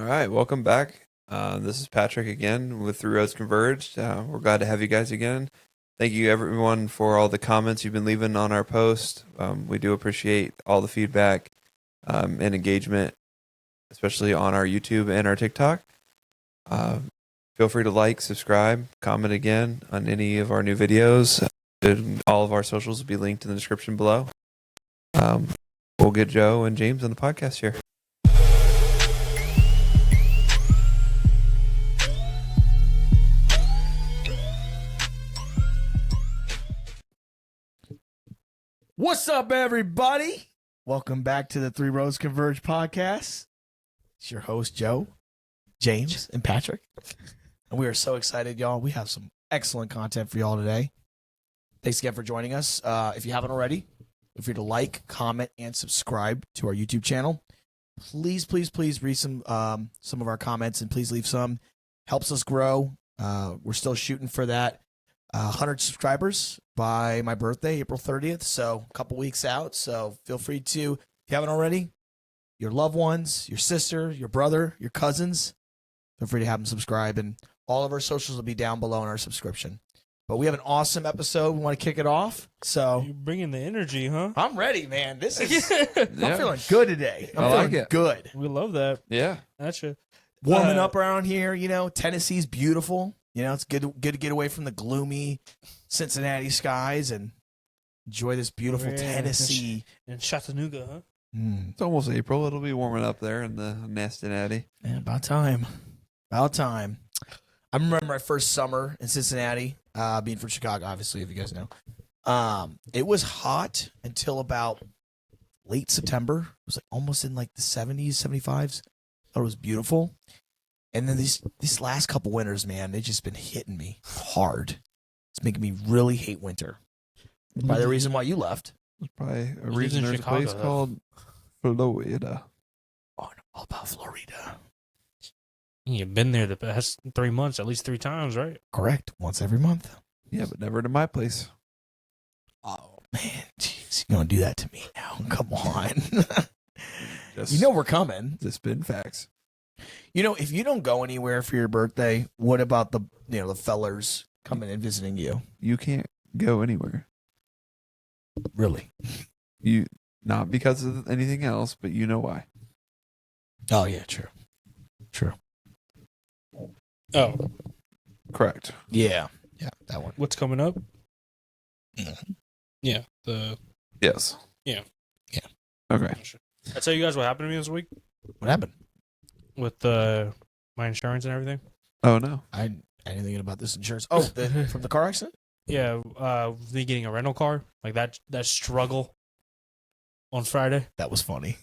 right, welcome back. This is Patrick again with Three Roads Converged. We're glad to have you guys again. Thank you, everyone, for all the comments you've been leaving on our post. We do appreciate all the feedback and engagement, especially on our YouTube and our TikTok. Feel free to like, subscribe, comment again on any of our new videos. All of our socials will be linked in the description below. We'll get Joe and James on the podcast here. What's up, everybody? Welcome back to the Three Roads Converged podcast. It's your host, Joe, James, and Patrick. And we are so excited, y'all. We have some excellent content for y'all today. Thanks again for joining us. If you haven't already, feel free to like, comment, and subscribe to our YouTube channel. Please read some of our comments, and please leave some. Helps us grow. We're still shooting for that 100 subscribers by my birthday, April 30th. So a couple weeks out. So feel free to, if you haven't already, your loved ones, your sister, your brother, your cousins, feel free to have them subscribe. And all of our socials will be down below in our subscription. But we have an awesome episode. We want to kick it off. So you're bringing the energy, huh? I'm ready, man. This is I'm feeling good today. I'm feeling good. We love that. Yeah. Gotcha. Warming up around here, you know, Tennessee's beautiful. You know, it's good to get away from the gloomy Cincinnati skies and enjoy this beautiful Tennessee. And Chattanooga, huh? It's almost April. It'll be warming up there in the nasty natty. Yeah, about time. About time. I remember my first summer in Cincinnati, being from Chicago, obviously, if you guys know. It was hot until about late September. It was like almost in like the 70s, 75s. Thought it was beautiful. And then these last couple winters, man, they've just been hitting me hard. It's making me really hate winter. By the reason why you left. There's probably a reason there's a place called Florida. Oh, all about Florida. You've been there the past 3 months, at least 3 times, right? Correct. Once every month. Yeah, but never to my place. Oh, man. Jeez, you're going to do that to me now. Come on. Just, you know we're coming. Just spin facts. You know, if you don't go anywhere for your birthday, what about the fellers coming and visiting you? You can't go anywhere. Really? You not because of anything else, but you know why. Oh, yeah, true. True. Oh. Correct. Yeah. Yeah, that one. What's coming up? Mm-hmm. Yeah. Yes. Yeah. Yeah. Okay. I tell you guys what happened to me this week What happened? with my insurance and everything. Oh, no. I didn't think about this insurance. Oh, from the car accident? Yeah. Me getting a rental car, like that struggle on Friday. That was funny.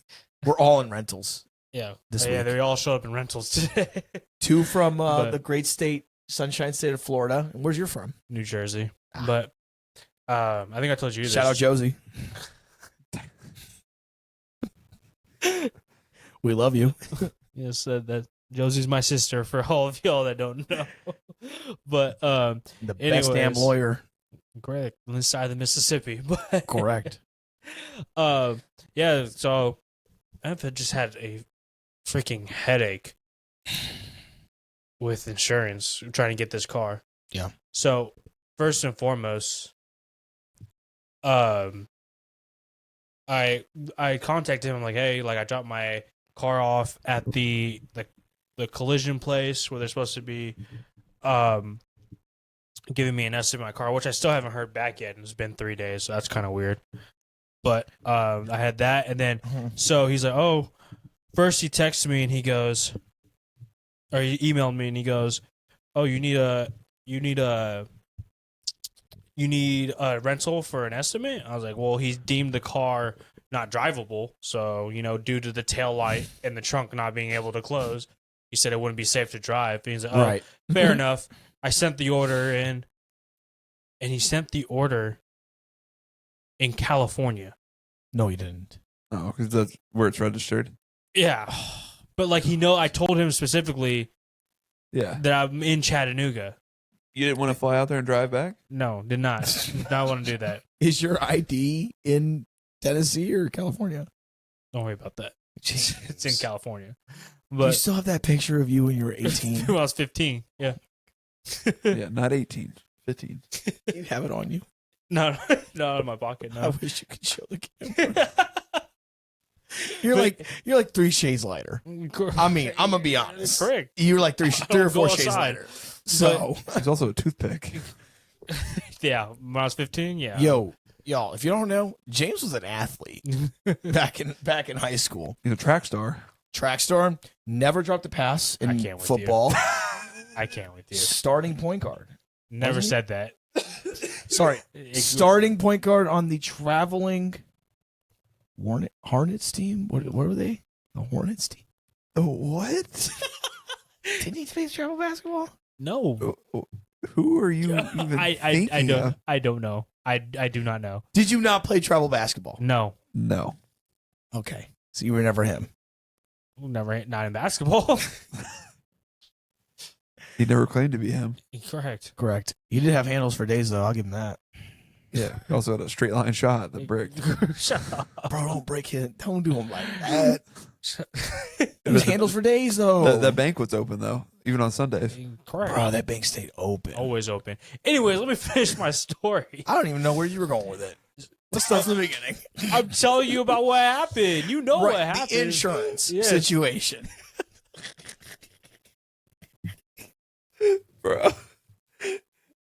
We're all in rentals. Yeah. This Yeah, week. they all showed up in rentals today. 2 from But- the great state, Sunshine State of Florida. And where's you from? New Jersey. Ah. But I think I told you this. Shout out Josie. We love you. Yes, that Josie's my sister for all of y'all that don't know. But The best damn anyways. lawyer. correct, on this side of the Mississippi. But Correct. yeah, so I've just had a freaking headache with insurance trying to get this car. Yeah. So first and foremost, I contacted him. I'm like, hey, like I dropped my car off at the collision place where they're supposed to be giving me an estimate of my car, which I still haven't heard back yet, and it's been 3 days, so that's kind of weird. But I had that, and then so he's like, oh, first he texted me and he goes, or he emailed me and he goes, oh, you need a rental for an estimate? I was like, well, he's deemed the car not drivable, so due to the tail light and the trunk not being able to close, he said it wouldn't be safe to drive. And he's like, oh, Right. fair enough. I sent the order in, and he sent the order in California. No, you didn't. Oh, because that's where it's registered. Yeah, but like I told him specifically Yeah. that I'm in Chattanooga. You didn't want to fly out there and drive back? No, did not. Did not want to do that. Is your ID in Tennessee or California? Don't worry about that. It's in California. you But still have that picture of you when you were 18? when I was 15. Yeah. Yeah, not 18, 15. You have it on you. No, no, in my pocket. I No. wish you could show the camera. You're like 3 shades lighter. I mean, I'm gonna be honest. Correct. You're like three or Go 4 shades outside. lighter. So, He's also a toothpick. Yeah, when I was 15. Yeah. y'all, if you don't know, James was an athlete back in high school. He's a track star. Track star, never dropped a pass in can't with football. I can't with you. Starting point guard. Never Wasn't he? said that. Sorry, starting point guard on the traveling Hornets team. What were they? The Hornets team. Oh, what? Didn't he play travel basketball? No. Who are you even thinking of? I don't know. I do not know. Did you not play travel basketball? No. No. Okay, so you were never him. Never. Not in basketball. He never claimed to be him. Correct. Correct. He did have handles for days though. I'll give him that. Yeah. He also had a straight line shot that bricked. Shut up. Bro, don't break him. Don't do him like that. He was handles for days though. That banquet's open though, even on Sundays. Correct. Bro, that bank stayed open. Always open. Anyways, let me finish my story. I don't even know where you were going with it. Let's start from the beginning. I'm telling you about what happened. You know what happened. The insurance Yes. situation. Bro.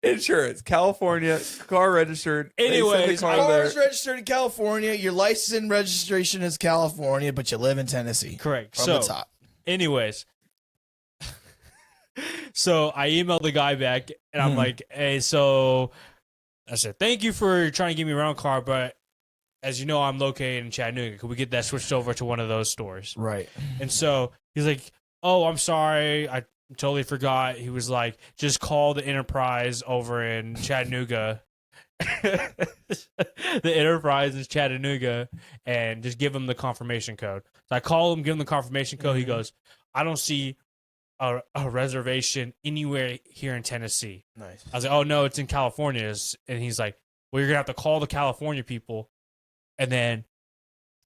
Insurance, California, car registered. They send the Anyways, car I- there. Car's registered in California. Your license and registration is California, but you live in Tennessee. Correct. From So, the top. anyways, so I emailed the guy back and I'm Mhm. like, hey, so I said, thank you for trying to get me around car, but as you know, I'm located in Chattanooga. Could we get that switched over to one of those stores? Right. And so he's like, oh, I'm sorry. I totally forgot. He was like, just call the Enterprise over in Chattanooga. The Enterprise is Chattanooga, and just give him the confirmation code. So I call him, give him the confirmation code. He goes, I don't see a reservation anywhere here in Tennessee. Nice. I was like, oh no, it's in California. And he's like, well, you're gonna have to call the California people and then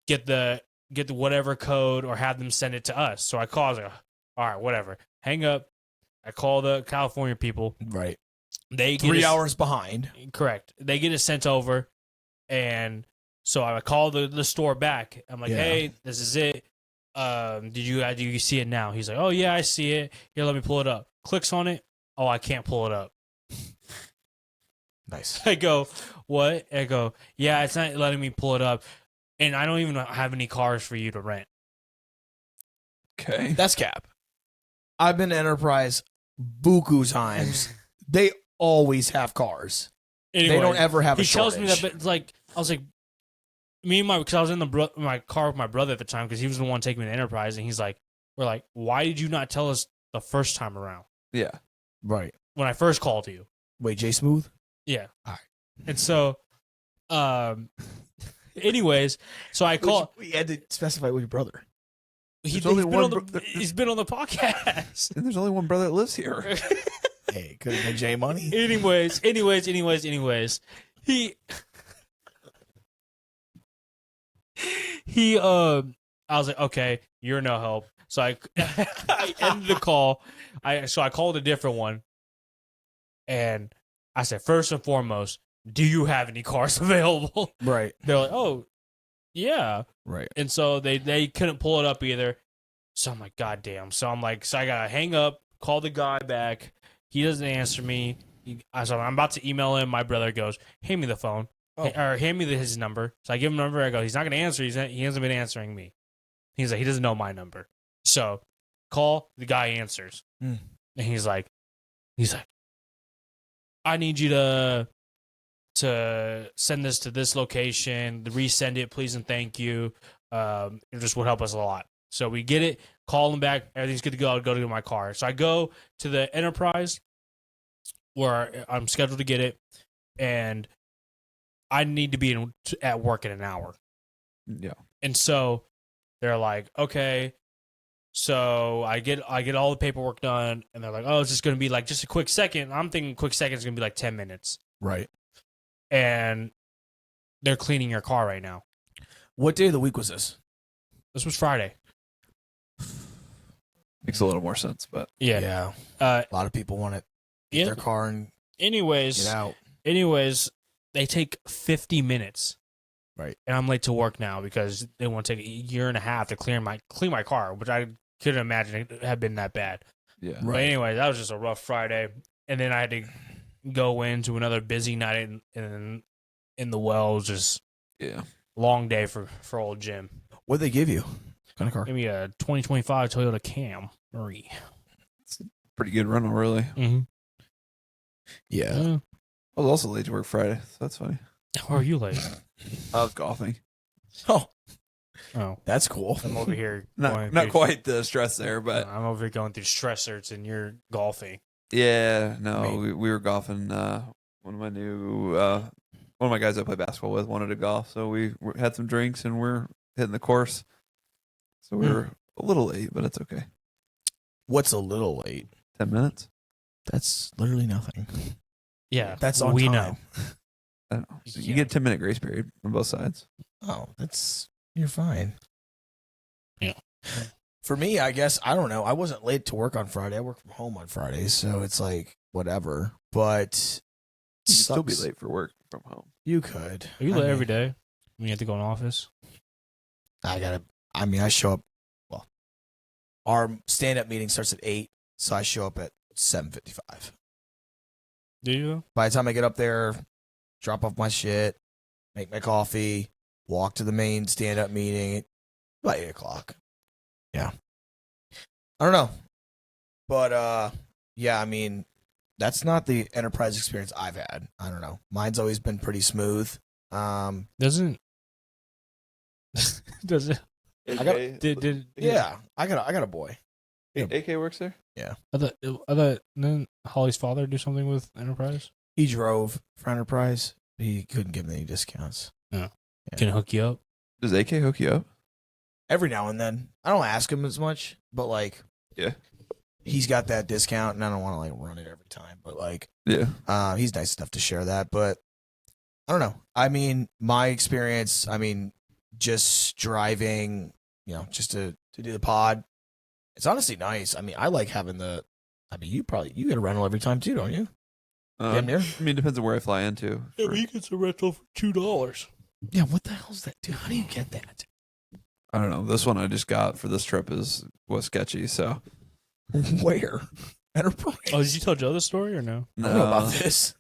get the whatever code or have them send it to us. So I call, I was like, all right, whatever. Hang up. I call the California people. Right. They get 3 us- hours behind. Correct. They get it sent over, and so I call the store back. I'm like, Yeah. hey, this is it. Do you see it now? He's like, oh yeah, I see it. Here, let me pull it up. Clicks on it. Oh, I can't pull it up. Nice. I go, what? I go, yeah, it's not letting me pull it up, and I don't even have any cars for you to rent. Okay. That's cap. I've been to Enterprise buku times. They always have cars. Anyway, They don't ever have a he tells me shortage. that, but it's like I was like, because I was in my car with my brother at the time because he was the one taking me to Enterprise, and he's like, we're like, why did you not tell us the first time around Yeah. Right. when I first called you? Wait, Jay Smooth? Yeah. All right. And so, anyways, so I call. We had to specify which brother. There's only one He's been on the podcast. And there's only one brother that lives here. Hey, could have been Jay Money. anyways, he I was like, okay, you're no help. So I ended the call. I called a different one, and I said, first and foremost, do you have any cars available? Right. They're like, oh, yeah. Right. And so they couldn't pull it up either. So I'm like, God damn. So I'm like, so I gotta hang up, call the guy back. He doesn't answer me. So I'm about to email him. My brother goes, hand me the phone. Oh. Or hand me his number. So I give him the number. I go, he's not gonna answer. He hasn't been answering me. He's like, he doesn't know my number. So call, the guy answers. Mm. And he's like, I need you to send this to this location, resend it, please and thank you. It just would help us a lot. So we get it, call him back, everything's good to go. I'll go to my car. So I go to the Enterprise where I'm scheduled to get it, and I need to be at work in an hour. Yeah. And so they're like, okay. So I get all the paperwork done, and they're like, oh, it's just going to be like just a quick second. I'm thinking quick second is going to be like 10 minutes. Right. And they're cleaning your car right now. What day of the week was this? This was Friday. Makes a little more sense, but Yeah. A lot of people want to get their car and get Anyways, out. they take 50 minutes. Right. And I'm late to work now because they want to take a year and a half to clean my car, which I couldn't imagine it had been that bad. yeah. But anyway, that was just a rough Friday. And then I had to go into another busy night in the wells. Just long day for old Jim. What'd they give you? What kind of car? Give me a 2025 Toyota Camry. It's a pretty good rental, really. Mm-hmm. Yeah. I was also late to work Friday, so that's funny. How are you late? I was golfing. Oh, that's cool. I'm over here. Not quite the stress there, but I'm over here going through stressors and you're golfing. yeah, no, we were golfing. One of my guys I play basketball with wanted to golf, so we had some drinks and we're hitting the course. So we were a little late, but it's okay. What's a little late? 10 minutes. That's literally nothing. Yeah, that's on we time. know. I don't know. So you get a 10-minute grace period on both sides. Oh, you're fine. Yeah. For me, I guess, I don't know. I wasn't late to work on Friday. I work from home on Fridays, so it's like whatever. But you could still be late for work from home. You could. Are you late every day when you have to go in office? I show up. Well, our stand-up meeting starts at 8, so I show up at 7:55. Do you? By the time I get up there, drop off my shit, make my coffee, walk to the main stand-up meeting, about 8 o'clock. Yeah. I don't know. But, yeah, I mean, that's not the enterprise experience I've had. I don't know. Mine's always been pretty smooth. Doesn't I got a boy. AK works there? Yeah. Didn't Holly's father do something with Enterprise? He drove for Enterprise. He couldn't give me any discounts. Yeah. Can it hook you up? Does AK hook you up? Every now and then. I don't ask him as much, but like, yeah, he's got that discount, and I don't want to like run it every time. But like, yeah, he's nice enough to share that. But I don't know. I mean, my experience. I mean, just driving, just to do the pod. It's honestly nice. I mean, I like having the. I mean, you get a rental every time too, don't you? Damn near. I mean, it depends on where I fly into. Yeah, he gets a rental for $2. Yeah, what the hell's that, dude? How do you get that? I don't know. This one I just got for this trip was sketchy. So where? Enterprise. Oh, did you tell Joe the story or no? I don't know about this.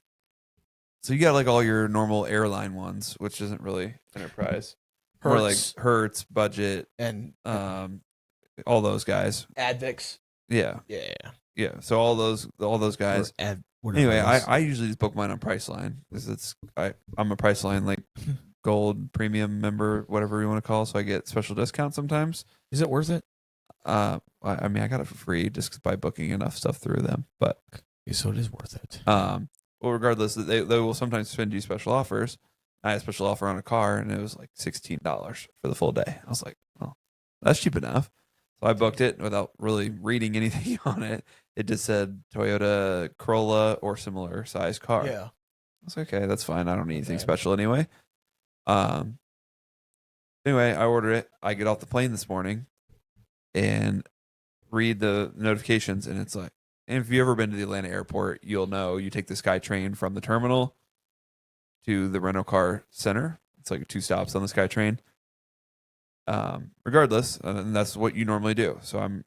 So you got like all your normal airline ones, which isn't really Enterprise. Hertz. More like Hertz, Budget, and all those guys. Advix. Yeah. So all those guys. Anyway, I usually just book mine on Priceline because I'm a Priceline like gold premium member, whatever you want to call it, so I get special discounts sometimes. Is it worth it? I mean, I got it for free just by booking enough stuff through them. But so it is worth it. Well, regardless, they will sometimes send you special offers. I had a special offer on a car, and it was like $16 for the full day. I was like, well, that's cheap enough. So I booked it without really reading anything on it. It just said Toyota Corolla or similar size car. Yeah. I was like, okay, that's fine. I don't need anything special anyway. Anyway, I ordered it. I get off the plane this morning and read the notifications, and it's like, and if you've ever been to the Atlanta airport, you'll know you take the SkyTrain from the terminal to the rental car center. It's like 2 stops on the SkyTrain. Regardless, and that's what you normally do. So I'm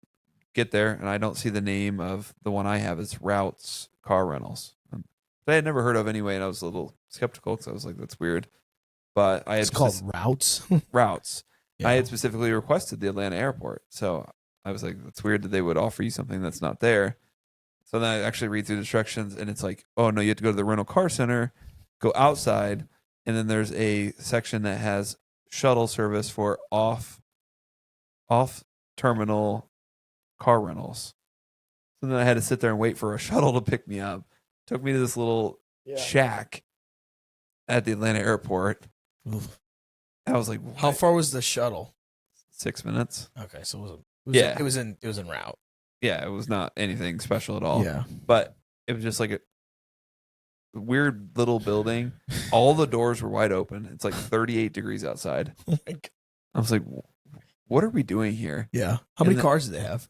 get there, and I don't see the name of the one I have. It's Routes Car Rentals. That I had never heard of anyway, and I was a little skeptical because I was like, that's weird. But it's called Routes. Routes. Yeah. I had specifically requested the Atlanta airport, so I was like, that's weird that they would offer you something that's not there. So then I actually read through the instructions, and it's like, oh no, you have to go to the rental car center, go outside, and then there's a section that has shuttle service for off terminal car rentals. So then I had to sit there and wait for a shuttle to pick me up. Took me to this little shack at the Atlanta airport. Oof. I was like, what? How far was the shuttle? 6 minutes. Okay, so it was in route. Yeah, it was not anything special at all. Yeah. But it was just like a weird little building. All the doors were wide open. It's like 38 degrees outside. Oh my God. I was like, what are we doing here? Yeah. How many cars do they have?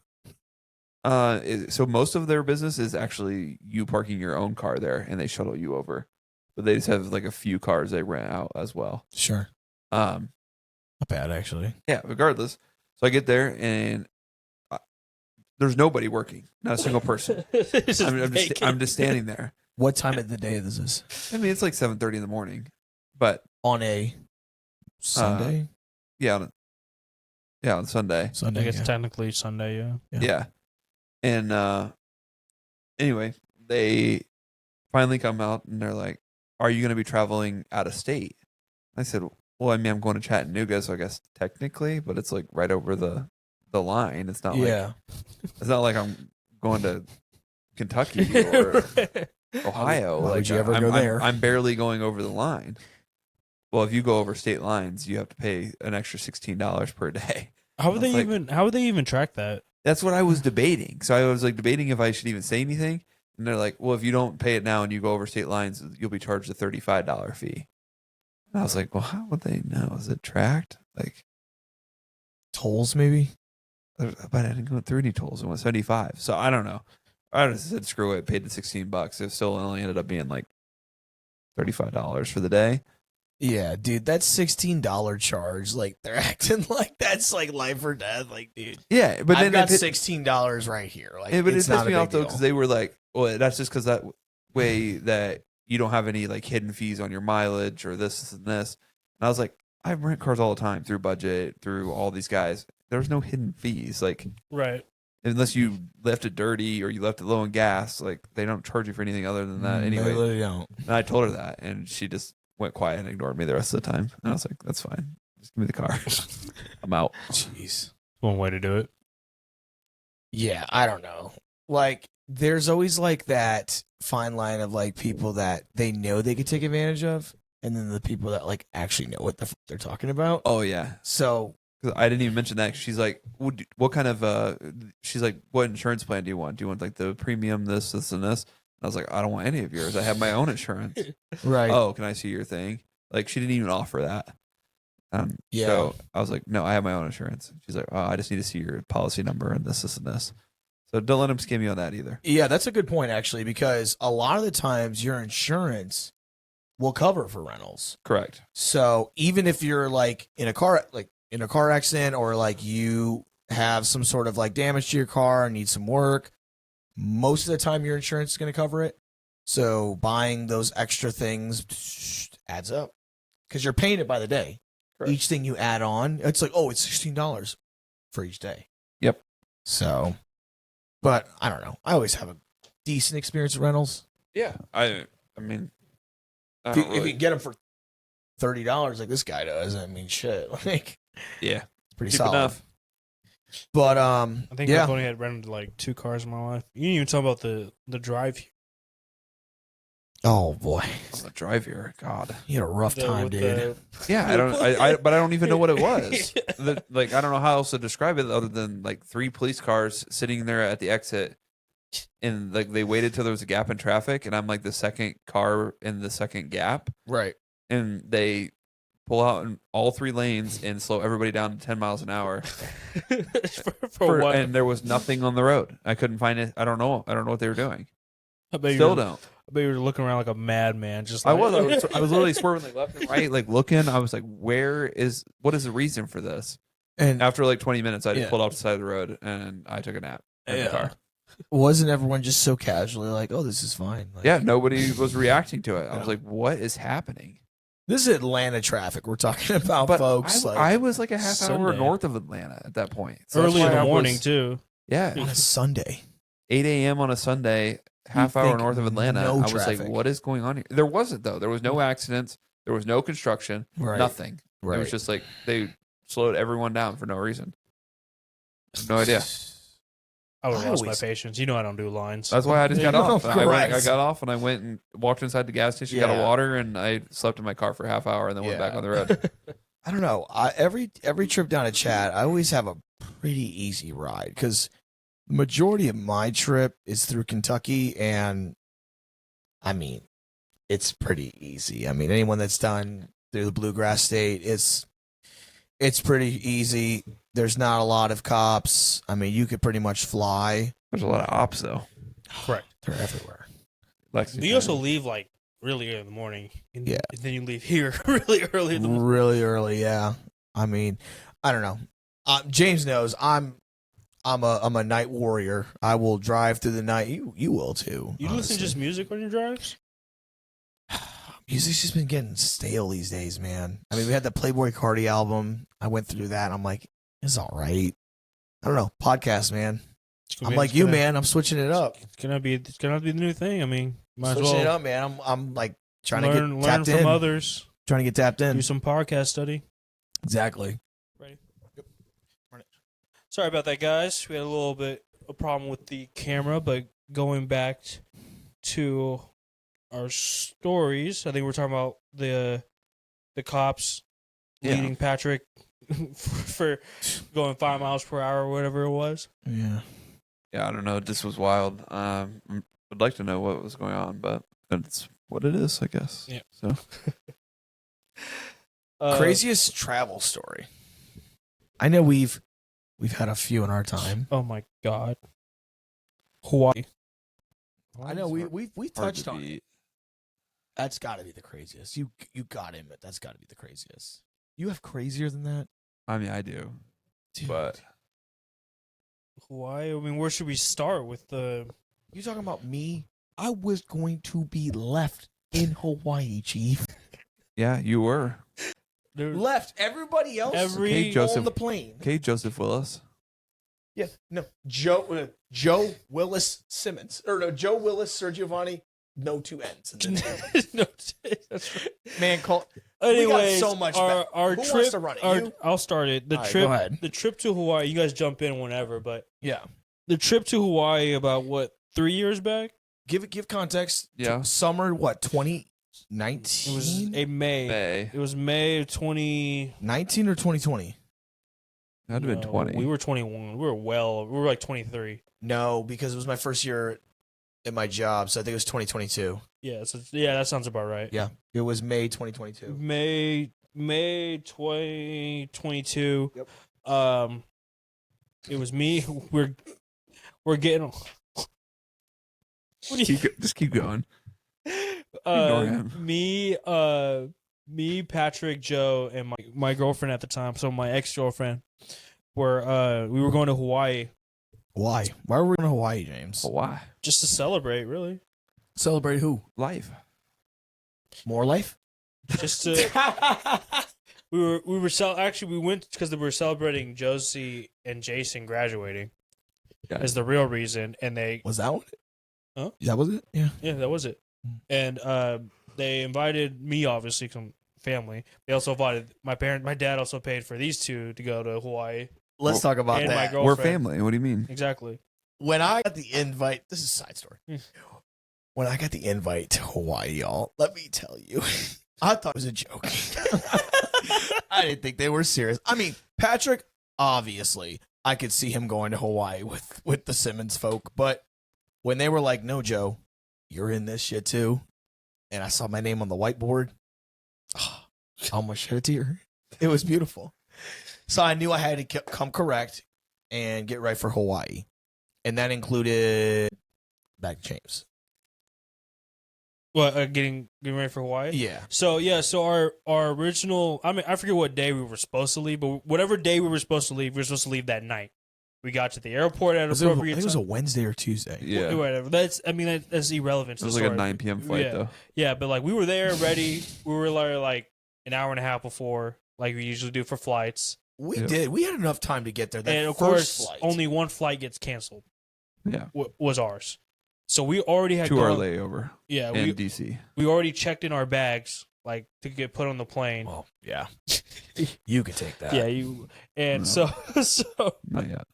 So most of their business is actually you parking your own car there, and they shuttle you over. But they just have like a few cars they rent out as well. Sure. Um, Not bad, actually. yeah. Regardless, so I get there and there's nobody working, not a single person. I'm just standing there. What time of the day is this? I mean, it's like 7:30 in the morning, but On a Sunday? yeah, on Sunday. Sunday. I guess technically Sunday, yeah. Yeah. And anyway, they finally come out and they're like, "Are you going to be traveling out of state?" I said, "Well, I mean, I'm going to Chattanooga, so I guess technically, but it's like right over the line. It's not it's not like I'm going to Kentucky or Ohio. Why like would you ever go there? I'm barely going over the line. Well, if you go over state lines, you have to pay an extra $16 per day. How would they even track that? That's what I was debating. So I was like debating if I should even say anything. And they're like, well, if you don't pay it now and you go over state lines, you'll be charged a $35 fee. And I was like, well, how would they know? Is it tracked? Like Tolls, maybe? but I didn't go through any tolls. It went 75. So I don't know. I just said, screw it. Paid the $16. It still only ended up being like $35 for the day. Yeah, dude, that's $16 charge. Like, they're acting like that's like life or death. Like, dude. Yeah, but then I've got $16 right here. Like, but it it's pissed not me a off big though deal. because they were like, well, that's just because that way that you don't have any like hidden fees on your mileage or this and this. And I was like, I rent cars all the time through Budget, through all these guys. There's no hidden fees, like Right. unless you left it dirty or you left it low in gas. Like they don't charge you for anything other than that They anyway. really don't. And I told her that, and she just went quiet and ignored me the rest of the time. And I was like, that's fine. Just give me the car. I'm out. Jeez. One way to do it. Yeah, I don't know. Like, there's always like that fine line of like people that they know they could take advantage of, and then the people that like actually know what the they're talking about. Oh yeah. So 'Cause I didn't even mention that. She's like, what kind of, she's like, what insurance plan do you want? Do you want like the premium, this, and this? And I was like, I don't want any of yours. I have my own insurance. right. Oh, can I see your thing? Like she didn't even offer that. Yeah. So I was like, no, I have my own insurance. She's like, oh, I just need to see your policy number and this, and this. So don't let them scam you on that either. Yeah, that's a good point actually, because a lot of the times your insurance will cover for rentals. Correct. So even if you're like in a car accident, or like you have some sort of like damage to your car and need some work, most of the time your insurance is going to cover it. So buying those extra things adds up because you're paying it by the day. Correct. Each thing you add on, it's like, oh, it's $16 for each day. Yep. So, but I don't know. I always have a decent experience with rentals. Yeah. I mean, I If don't you really, get them for $30 like this guy does, I mean, shit, like yeah, it's pretty cheap solid. enough. But I think yeah. I've only had rented like 2 cars in my life. You didn't even talk about the drive. Oh boy, On the drive here, God. you had a rough time, dude. Yeah, but I don't even know what it was. Like I don't know how else to describe it other than like 3 police cars sitting there at the exit, and like they waited till there was a gap in traffic, and I'm like the second car in the second gap, Right. and they pull out in all 3 lanes and slow everybody down to 10 miles an hour. for what? And there was nothing on the road. I couldn't find it. I don't know what they were doing. I bet Still you don't. I bet you were looking around like a madman. Just I like, was literally swerving like left and right, like looking. I was like, what is the reason for this? And After like 20 minutes, I just Yeah. pulled off the side of the road and I took a nap in the car. wasn't everyone just so casually like, oh, this is fine? Like, Yeah, nobody was reacting to it. I was like, what is happening? this is Atlanta traffic we're talking about, But folks. I was like a half hour Sunday. north of Atlanta at that point. So early that's in why the I morning was- too. Yeah, on a Sunday. 8 a.m. on a Sunday, half hour think north of Atlanta. no I was traffic. like, what is going on here? There wasn't, though. There was no accidents. There was no construction. Right. Nothing. It was just like they slowed everyone down for no reason. No idea. I would have I lost my always- patience. You know I don't do lines. That's why I just got No, off. I correct. got off and I went and walked inside the gas station, got a Yeah. water, and I slept in my car for a half hour and then went Yeah. back on the road. I don't know. Every trip down to Chat, I always have a pretty easy ride because the majority of my trip is through Kentucky, and I mean, it's pretty easy. I mean, anyone that's done through the Bluegrass State, it's pretty easy. There's not a lot of cops. I mean, you could pretty much fly. There's a lot of ops though. Correct. They're everywhere. Lexington. You also leave like really early in the morning, and, Yeah. and then you leave here really early in the morning. Really early, yeah. I mean, I don't know. James knows I'm a night warrior. I will drive through the night. You will too. You listen to just music on your drives? Music's just been getting stale these days, man. I mean, we had the Playboy Cardi album. I went through that. And I'm like, it's all right. I don't know. Podcast, man. I'm like you, man. I'm switching it up. It's gonna be the new thing. I mean, might as Switching it well up, man. I'm like trying learn to get tapped from in. others. Trying to get tapped in. Do some podcast study. Exactly. Ready? Yep. Run it. Sorry about that, guys. We had a little bit of problem with the camera, but going back to our stories, I think we're talking about the cops leading Patrick for going 5 miles per hour or whatever it was. Yeah. Yeah, I don't know. This was wild. Would like to know what was going on, but it's what it is, I guess. Yeah. So Craziest travel story. I know we've had a few in our time. Oh my God. Hawaii. I know we hard touched to on it. beat. That's got to be the craziest. You got to admit that's got to be the craziest. You have crazier than that, I mean, I do, dude. but Hawaii. I mean, where should we start with the? You talking about me? I was going to be left in Hawaii, Chief. yeah, you were. Left. Everybody else Okay, Joseph. on the plane. Okay, Joseph Willis. Yeah, no. Joe Willis Simmons. Or no, Joe Willis, Sir Giovanni. No two N's. No, that's right. Man, call. Anyways, so much our Who trip. wants to run it? You? I'll start it. All right, go ahead. The trip to Hawaii. You guys jump in whenever, but Yeah. the trip to Hawaii about what 3 years back? Give context. Yeah. Summer, what, It 2019? was a May. May. It was May of 20. 19 or 2020? That'd have been 20. We were 21. We were like 23. No, because it was my first year at my job, so I think it was 2022. Yeah, that sounds about right. Yeah. It was May 2022. May 2022. Yep. It was me. We're getting. What do you? Just keep going. Ignore him. Me, Patrick, Joe, and my girlfriend at the time. So my ex-girlfriend. We were going to Hawaii Why? Why were we in Hawaii, James? But why? just to celebrate. Really, Celebrate who? Life. More life? just to. We went because we were celebrating Josie and Jason graduating. Yeah. As the real reason, and they Was that one? Huh? That was it? Yeah. Yeah, that was it. And they invited me, obviously, some family. They also invited my parent. My dad also paid for these two to go to Hawaii. Let's talk about And my that. girl- We're Girlfriend. family. What do you mean? Exactly. When I got the invite, this is a side story. Hmm. When I got the invite to Hawaii, y'all, let me tell you, I thought it was a joke. I didn't think they were serious. I mean, Patrick, obviously, I could see him going to Hawaii with the Simmons folk, but when they were like, "No, Joe, you're in this shit too," and I saw my name on the whiteboard, I almost shed a tear. It was beautiful. So I knew I had to come correct and get right for Hawaii. And that included back to James. What? Getting ready for Hawaii? Yeah. So our original. I mean, I forget what day we were supposed to leave, but whatever day we were supposed to leave that night. We got to the airport at I appropriate think it was a time. Wednesday or Tuesday. Yeah. Whatever. That's irrelevant. It To was the like a story. 9 p.m. flight, Yeah. though. Yeah, but like we were there ready. We were like an hour and a half before, like we usually do for flights. We Yeah. did. We had enough time to get there. That And of first course, flight. only one flight gets canceled. Yeah. Was ours. So we already had To our gone- layover Yeah, in we DC. already checked in our bags like to get put on the plane. Well, yeah. You could take that. Yeah, you and No. so Not yet.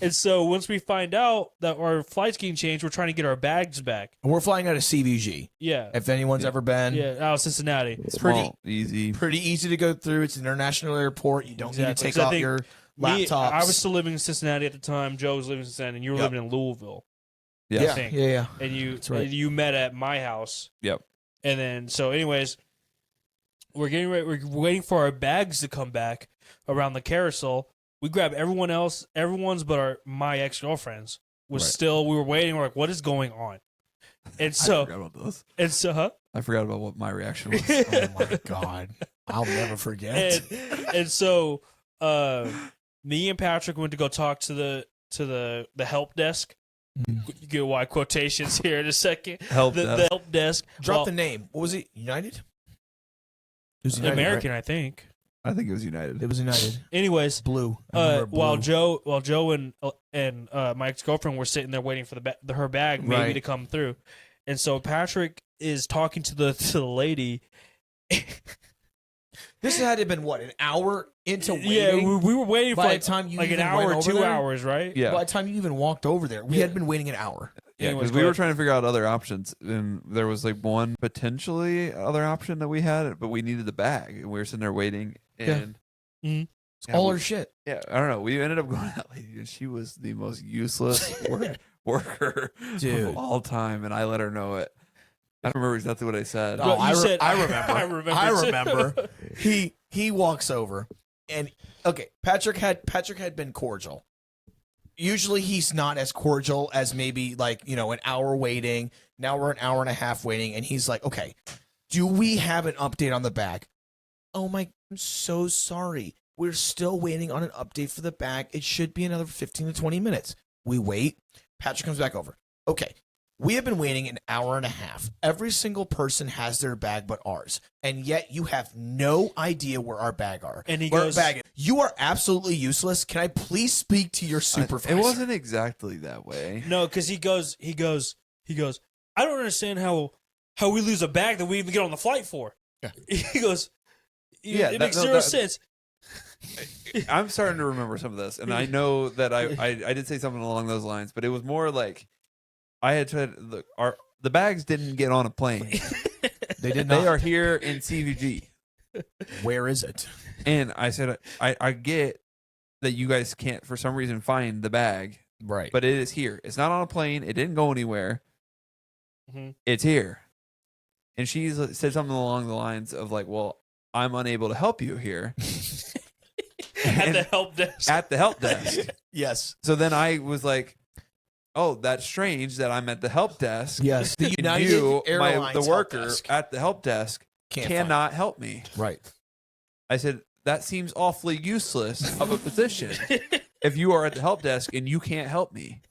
and so once we find out that our flight's getting changed, we're trying to get our bags back. And we're flying out of CVG. Yeah, If anyone's Yeah. ever been, yeah, out of Cincinnati. It's pretty- Small, easy. pretty easy to go through. It's an international airport. You don't need Exactly. to take 'Cause I out think your Me, laptops. I was still living in Cincinnati at the time. Joe was living in Cincinnati, and you were Yep. living in Louisville. Yeah. yeah, think. yeah. And you That's right. you met at my house. Yep. And then so anyways, we're getting ready, we're waiting for our bags to come back, around the carousel. We grabbed everyone's but my ex-girlfriend's was Right. still. We were waiting. We're like, what is going on? And I so forgot about this. huh? I forgot about what my reaction was. Oh my god, I'll never forget. and so me and Patrick went to go talk to the help desk. You get why quotations here in a second. The help desk. Drop the name. What was it? United? It was United, American, right? I think. I think it was United. It was United. Anyways, Blue. I remember while blue. Joe and my ex girlfriend were sitting there waiting for her bag maybe Right. to come through, and so Patrick is talking to the lady. This had to have been what, an hour into waiting? Yeah, we were waiting for By like, the time you like an even hour went or over 2 there? hours, right? Yeah. By the time you even walked over there, we had been waiting an hour. Yeah, Anyways, because go we were ahead. trying to figure out other options, and there was like one potentially other option that we had, but we needed the bag, and we were sitting there waiting, and Mhm. yeah, All we- her shit. yeah, I don't know. We ended up going to that lady, and she was the most useless worker Dude. of all time, and I let her know it. I don't remember exactly what I said. Oh, You said- I remember. I remember I too. remember. He walks over, and okay, Patrick had been cordial. Usually he's not as cordial as maybe like, an hour waiting. Now we're an hour and a half waiting, and he's like, okay, do we have an update on the bag? Oh my, I'm so sorry. We're still waiting on an update for the bag. It should be another 15 to 20 minutes. We wait. Patrick comes back over. Okay. We have been waiting an hour and a half. Every single person has their bag but ours. And yet you have no idea where our bag are. And he Where our goes- bag is. You are absolutely useless. Can I please speak to your supervisor? It wasn't exactly that way. No, because he goes. I don't understand how we lose a bag that we even get on the flight for. Yeah. He goes. Yeah, it that- makes no, zero that- sense. I'm starting to remember some of this, and I know that I did say something along those lines, but it was more like I had tried. Look, the bags didn't get on a plane. They did not. They are here in CVG. Where is it? And I said, I get that you guys can't, for some reason, find the bag, Right. but it is here. It's not on a plane. It didn't go anywhere. Mhm. It's here. And she said something along the lines of like, well, I'm unable to help you here At the help desk. at the help desk. Yes. So then I was like, oh, that's strange that I'm at the help desk. Yes. The And United you, Airlines the help worker desk at the help desk, can't cannot help me. find- Right. I said, that seems awfully useless of a position if you are at the help desk and you can't help me.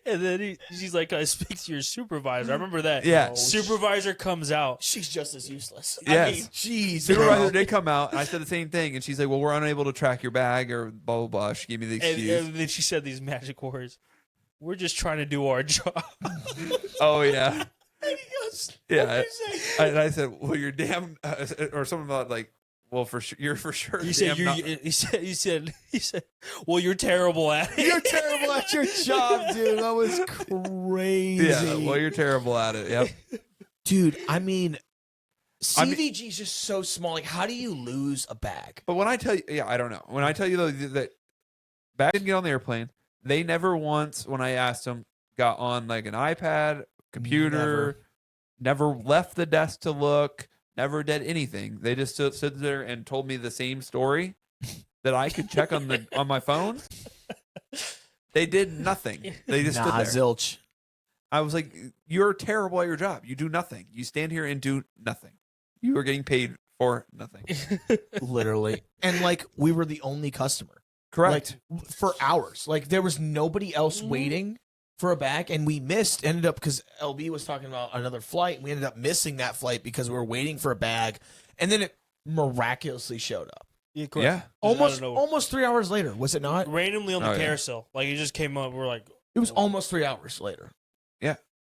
And then she's like, "Can I speak to your supervisor?" I remember that. Yeah. Supervisor comes out. She's just as useless. Yes. I mean, jeez. Supervisor bro. did come out, and I said the same thing, and she's like, well, we're unable to track your bag, or blah, blah, blah. She gave me the And, excuse. and then she said these magic words. We're just trying to do our job. Oh, yeah. And he goes, Yeah. what did he say? And I said, well, you're damn, or something about like, well, for sure, you're for sure. He said, damn not- he said, well, you're terrible at it. You're terrible at your job, dude. That was crazy. yeah, well, you're terrible at it. Yep. Dude, I mean, I mean- CVG is just so small. Like, how do you lose a bag? But when I tell you, yeah, I don't know. When I tell you though that bag didn't get on the airplane, they never once, when I asked them, got on like an iPad, computer, never left the desk to look, never did anything. They just stood there and told me the same story that I could check on my phone. They did nothing. They just stood there. Zilch. I was like, you're terrible at your job. You do nothing. You stand here and do nothing. You are getting paid for nothing. Literally. And, like, we were the only customer. Correct. Like, for hours. Like, there was nobody else waiting for a bag, and we ended up, because LB was talking about another flight, and we ended up missing that flight because we were waiting for a bag, and then it miraculously showed up. Yeah, Yeah. Almost 3 hours later, was it not? randomly on the Oh, yeah. carousel. Like it just came up. We're like, It was almost 3 hours later.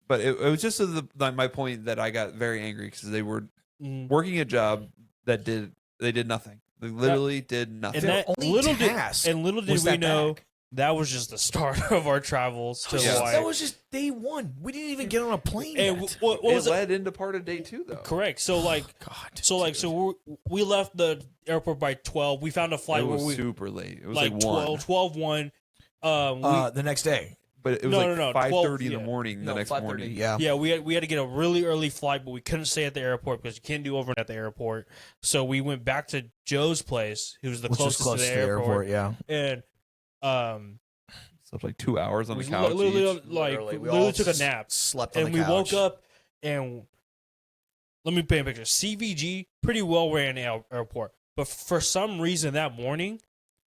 But it was just my point that I got very angry because they were mm. working a job that they did nothing. They literally did nothing. and Their that only little task did was we that know bag. that was just the start of our travels to Yeah. Hawaii. That was just day one. We didn't even get on a plane and yet. what it was it? led into part of day 2 though. Correct. So like, God. we left the airport by 12. We found a flight It where was we super late. It was like like 1. 12, 1. The next day. but it was No, like no, no, 5:30 in the 12, morning the next 5:30, morning. Yeah. Yeah, we had to get a really early flight, but we couldn't stay at the airport because you can't do overnight at the airport. So we went back to Joe's place, who was the Which was closest close to the airport, yeah. and Slept like 2 hours on the we couch. literally, each. We all took a nap, Slept on and the we couch. woke up, and let me paint a picture. CVG pretty well ran airport, but for some reason that morning,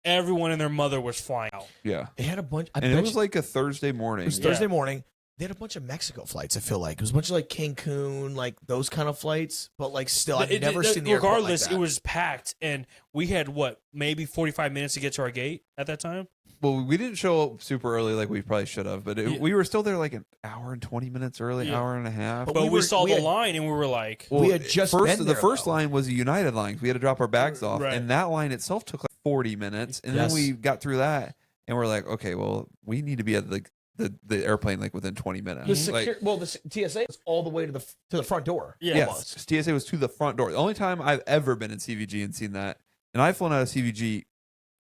everyone and their mother was flying out. Yeah, They had a bunch. and it was like a Thursday morning. It was Thursday morning. They had a bunch of Mexico flights. I feel like it was a bunch of like Cancun, like those kind of flights. But like still, I've never seen the airport regardless, like that. it was packed, and we had maybe 45 minutes to get to our gate at that time. Well, we didn't show up super early like we probably should have, but Yeah. we were still there like an hour and 20 minutes early, Yeah. hour and a half. But But we saw we the had- line, and we were like, we had just first, been the there, first though. line was a United line. We had to drop our bags off, Right. and that line itself took like 40 minutes. And Yes. then we got through that, and we're like, okay, well, we need to be at the airplane like within 20 minutes. The Like, the TSA was all the way to the front door. Yeah. yes, TSA was to the front door. The only time I've ever been in CVG and seen that, and I've flown out of CVG,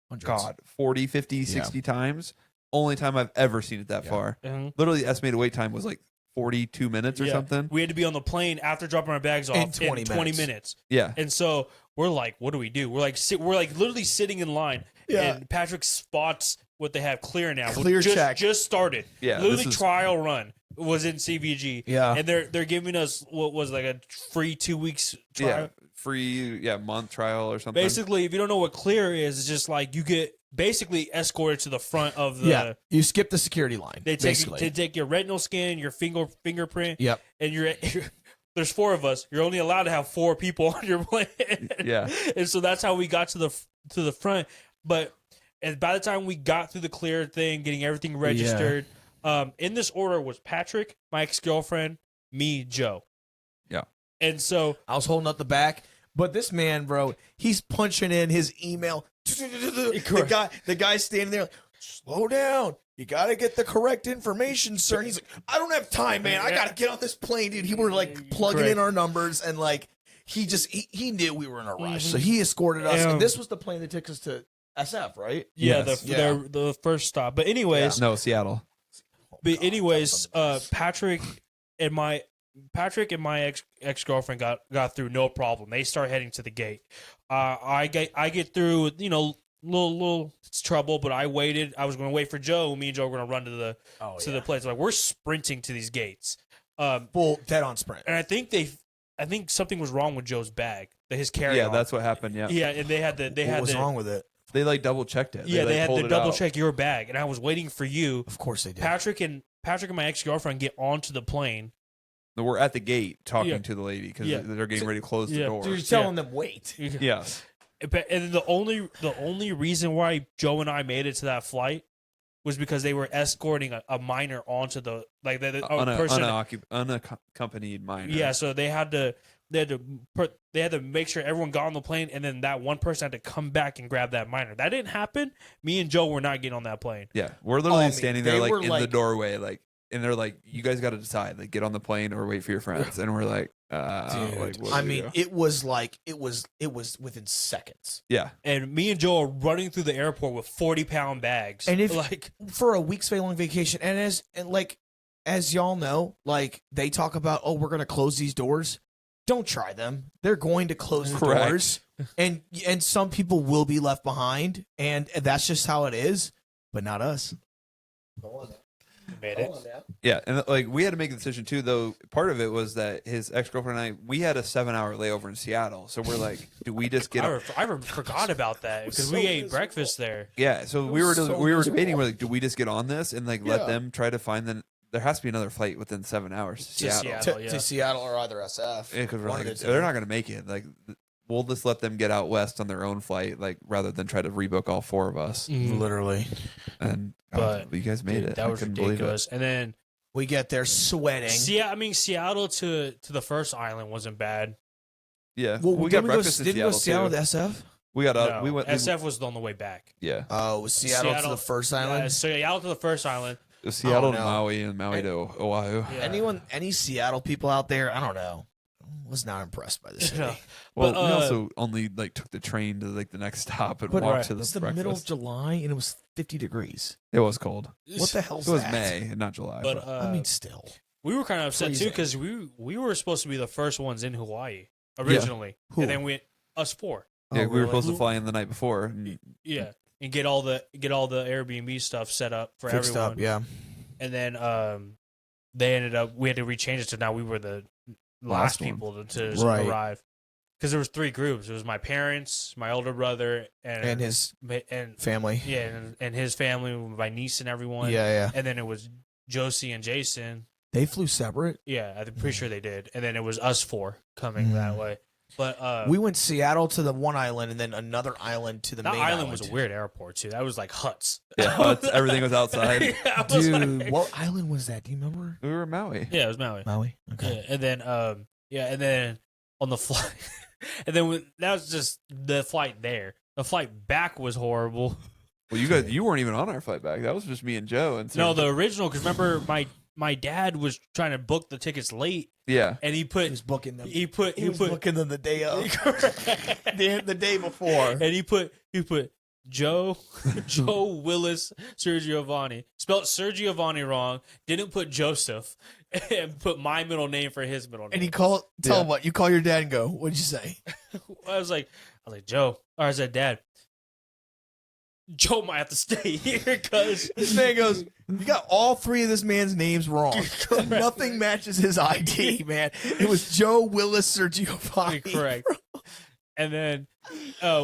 Hundreds. God, 40, 50, 60 times. Only time I've ever seen it that Yeah. far. mhm. Literally, the estimated wait time was like 42 minutes or Yeah. something. We had to be on the plane after dropping our bags off In in 20 20 minutes. minutes. Yeah. And so we're like, what do we do? We're like literally sitting in line. Yeah. And Patrick spots what they have clear now. Clear check. Just started. Yeah, Literally this is- trial run was in CVG. Yeah. And they're giving us what was like a free 2 weeks trial. Yeah. Free, month trial or something. Basically, if you don't know what clear is, it's just like you get basically escorted to the front of the. Yeah. You skip the security line. They take your retinal scan, your fingerprint, Yep. and there's 4 of us. You're only allowed to have 4 people on your plane. Yeah. And so that's how we got to the front. But and by the time we got through the clear thing, getting everything registered, in this order was Patrick, my ex-girlfriend, me, Joe. Yeah. And so I was holding up the back, but this man, bro, he's punching in his email. The guy's standing there like, slow down. You got to get the correct information, sir. And he's like, I don't have time, man. I got to get on this plane, dude. He were like plugging in our numbers, and like he knew we were in a rush, so he escorted us. And this was the plane that took us to SF, right? yeah, Yes. the first stop. But anyways, No, Seattle. But anyways, Patrick and my ex girlfriend got through no problem. They start heading to the gate. I get through, little trouble, but I waited. I was going to wait for Joe. Me and Joe were going to run to the place. Like we're sprinting to these gates. Full dead on sprint. And I think something was wrong with Joe's bag. His carry. Yeah, that's what happened. Yeah. Yeah, and What was wrong with it? They like double checked it. Yeah, they had pulled to it double out. check your bag, and I was waiting for you. Of course they did. Patrick and my ex girlfriend get onto the plane. We're at the gate talking Yeah. to the lady because Yeah. they're getting ready to close the Yeah. door. Dude, you're telling them wait. Yeah. And the only reason why Joe and I made it to that flight was because they were escorting a minor onto the person. Unaccompanied minor. Yeah, so they had to make sure everyone got on the plane, and then that one person had to come back and grab that minor. That didn't happen. Me and Joe were not getting on that plane. Yeah. We're literally I mean, standing they there like were, in the like- doorway, like, and they're like, you guys got to decide, like, get on the plane or wait for your friends. And we're like, Dude, like, what I do we mean, do? it was within seconds. Yeah. And me and Joe are running through the airport with 40-pound bags. And if like for a week's long vacation, and as y'all know, like they talk about, oh, we're gonna close these doors. Don't try them. They're going to close the Correct. doors, and some people will be left behind, and that's just how it is. But not us. made it. Yeah, and like we had to make a decision too. Though part of it was that his ex girlfriend and I, we had a 7-hour layover in Seattle, so we're like, do we just get? I forgot about that because we ate breakfast there. Yeah, so we were debating. We're like, do we just get on this and like let Yeah. them try to find the? There has to be another flight within 7 hours to Seattle. Seattle. To Seattle or either SF. Because we're One like, of the two. they're not going to make it. Like, we'll just let them get out west on their own flight, like rather than try to rebook all 4 of us. Literally. And But, you guys made Dude, it. that I was couldn't believe it. ridiculous. And then We get there sweating. Seattle to the first island wasn't bad. Yeah, Well, we didn't got breakfast in didn't we go Seattle Seattle too. to SF? We got up. No, We went. SF was on the way back. Yeah, Oh, was Seattle to the first island? Seattle to the first island. Seattle no. to Maui and Maui to Oahu. Yeah. Any Seattle people out there? I don't know. was not impressed by the city. No. Well, But, we also only like took the train to like the next stop and But walked to it's the the middle of breakfast. July and it was 50 degrees. It was cold. What the hell's It was that? May, not July. But I mean, still. we were kind of upset too freezing. because we were supposed to be the first ones in Hawaii originally, Who? and then us four. yeah, Oh, we were really? supposed to fly in the night before. And Yeah, and get all the Airbnb stuff set up for Fixed everyone. up, yeah. And then they ended up we had to rechange it to now we were the last one. people to Right. arrive because there was 3 groups. It was my parents, my older brother, And his and family. yeah, and his family, my niece and everyone. Yeah. And then it was Josie and Jason. They flew separate. Yeah, I'm pretty sure they did. And then it was us 4 coming that way. But We went Seattle to the one island and then another island to the that main island was a weird airport too. That was like huts. yeah, everything was outside. Yeah, I was Dude, like- what island was that? Do you remember? We were in Maui. yeah, it was Maui. Maui. Okay. Yeah, and then and then on the flight, and then that was just the flight there. The flight back was horrible. Well, you weren't even on our flight back. That was just me and Joe. And No, the original, because remember my dad was trying to book the tickets late, yeah, and he He put was booking them. he put He was booking them the day of. the day before. and he put Joe Willis Sergiovanni, spelled Sergiovanni wrong, didn't put Joseph, and put my middle name for his middle name. And he tell him what, you call your dad and go, what'd you say? I was like Joe, or I said, Dad, Joe might have to stay here because This man goes, you got all 3 of this man's names wrong. Nothing matches his ID, man. It was Joe Willis or Giovanni. correct. And then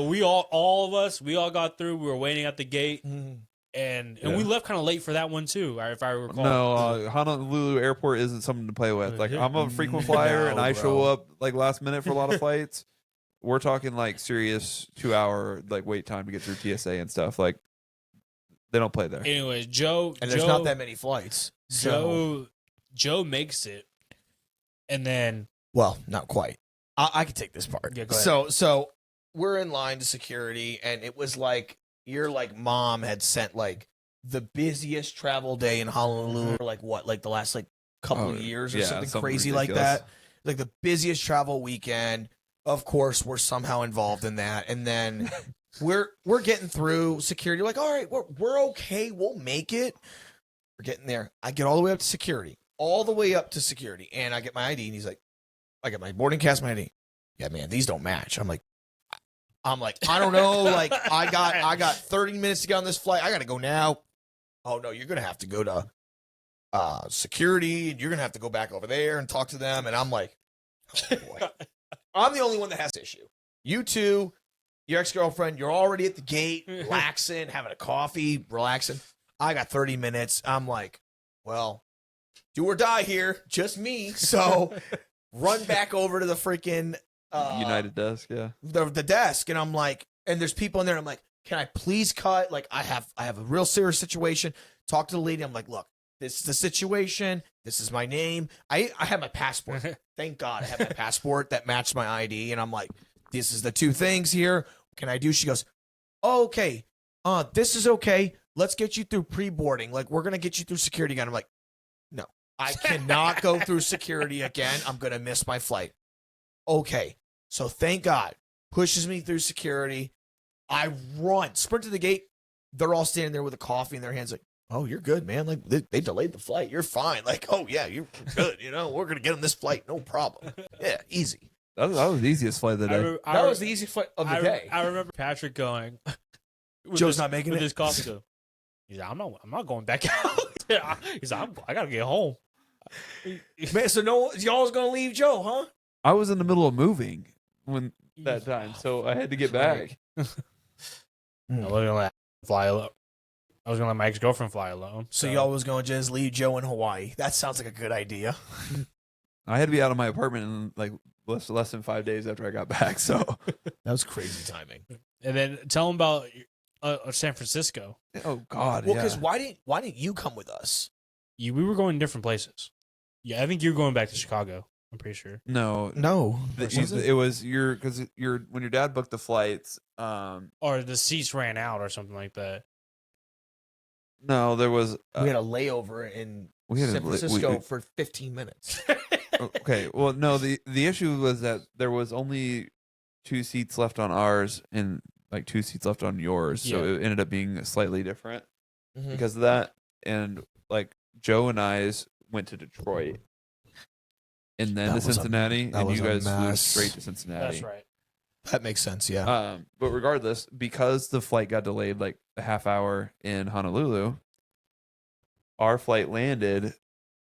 we all of us got through. We were waiting at the gate, and we left kind of late for that one too, if I recall. no, Honolulu Airport isn't something to play with. Like I'm a frequent flyer, and No, I bro. show up like last minute for a lot of flights. We're talking like serious 2-hour like wait time to get through TSA and stuff. Like they don't play there. Anyways, Joe And there's not that many flights. So, Joe makes it, and then well, not quite. I can take this part. Yeah, go ahead. So we're in line to security, and it was like your like mom had sent like the busiest travel day in Honolulu, or like what, like the last like couple Oh, years or yeah, something something crazy like ridiculous. that. Like the busiest travel weekend. Of course, we're somehow involved in that, and then we're getting through security. Like, all right, we're okay. We'll make it. We're getting there. I get all the way up to security, and I get my ID, and he's like, I got my boarding pass, my ID. Yeah, man, these don't match. I'm like, I don't know. Like, I got 30 minutes to get on this flight. I got to go now. Oh no, you're gonna have to go to security, and you're gonna have to go back over there and talk to them. And I'm like, oh boy, I'm the only one that has this issue. You two, your ex-girlfriend, you're already at the gate, relaxing, having a coffee, relaxing. I got 30 minutes. I'm like, well, do or die here, just me. So run back over to the freaking United desk, yeah. the desk, and I'm like, and there's people in there. And I'm like, can I please cut? Like, I have a real serious situation. Talk to the lady. I'm like, look, this is the situation. This is my name. I have my passport. Thank God I have my passport that matched my ID. And I'm like, this is the 2 things here. What can I do? She goes, oh, okay. This is okay. Let's get you through pre-boarding. Like, we're gonna get you through security again. I'm like, no, I cannot go through security again. I'm gonna miss my flight. Okay. So thank God. Pushes me through security. I run, sprint to the gate. They're all standing there with a coffee in their hands, like, oh, you're good, man. Like, they delayed the flight. You're fine. Like, oh yeah, you're good. You know, we're gonna get on this flight, no problem. Yeah, easy. That was the easiest flight of the day. That was the easiest flight of the day. I remember Patrick going. with Joe's his- not making with it? his coffee. Go, he's like, I'm not going back out. He's like, I gotta get home. Man, so y'all was gonna leave Joe, huh? I was in the middle of moving when that time, so I had to get back. I was gonna let fly alone. I was gonna let my ex girlfriend fly alone. So y'all was gonna just leave Joe in Hawaii. That sounds like a good idea. I had to be out of my apartment in like less than 5 days after I got back. So That was crazy timing. And then tell him about San Francisco. oh god, Well, yeah. because why didn't you come with us? We were going different places. Yeah, I think you're going back to Chicago. I'm pretty sure. No, No, it was because when your dad booked the flights. Or the seats ran out or something like that. No, there was. we had a layover in we had San a- we- Francisco we- for 15 minutes. Okay, well, no, the issue was that there was only 2 seats left on ours and like 2 seats left on yours, so Yeah. it ended up being slightly different Mhm. because of that. And like Joe and I's went to Detroit and then That to was a- Cincinnati, that and was you a guys flew mess. straight to Cincinnati. That's right. That makes sense. Yeah. But regardless, because the flight got delayed like a half hour in Honolulu, our flight landed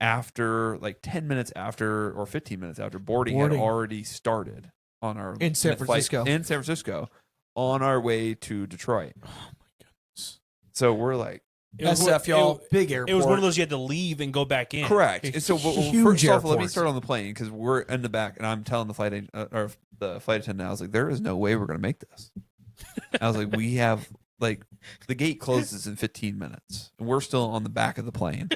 after like 10 minutes after or 15 minutes after boarding had already started on our In San flight Francisco. in San Francisco on our way to Detroit. Oh my goodness. So we're like, SF, y'all. Big airport. It was one of those you had to leave and go back in. correct. And so Huge first off, let me airports. start on the plane because we're in the back, and I'm telling the the flight attendant, I was like, there is no way we're gonna make this. I was like, we have like the gate closes in 15 minutes, and we're still on the back of the plane.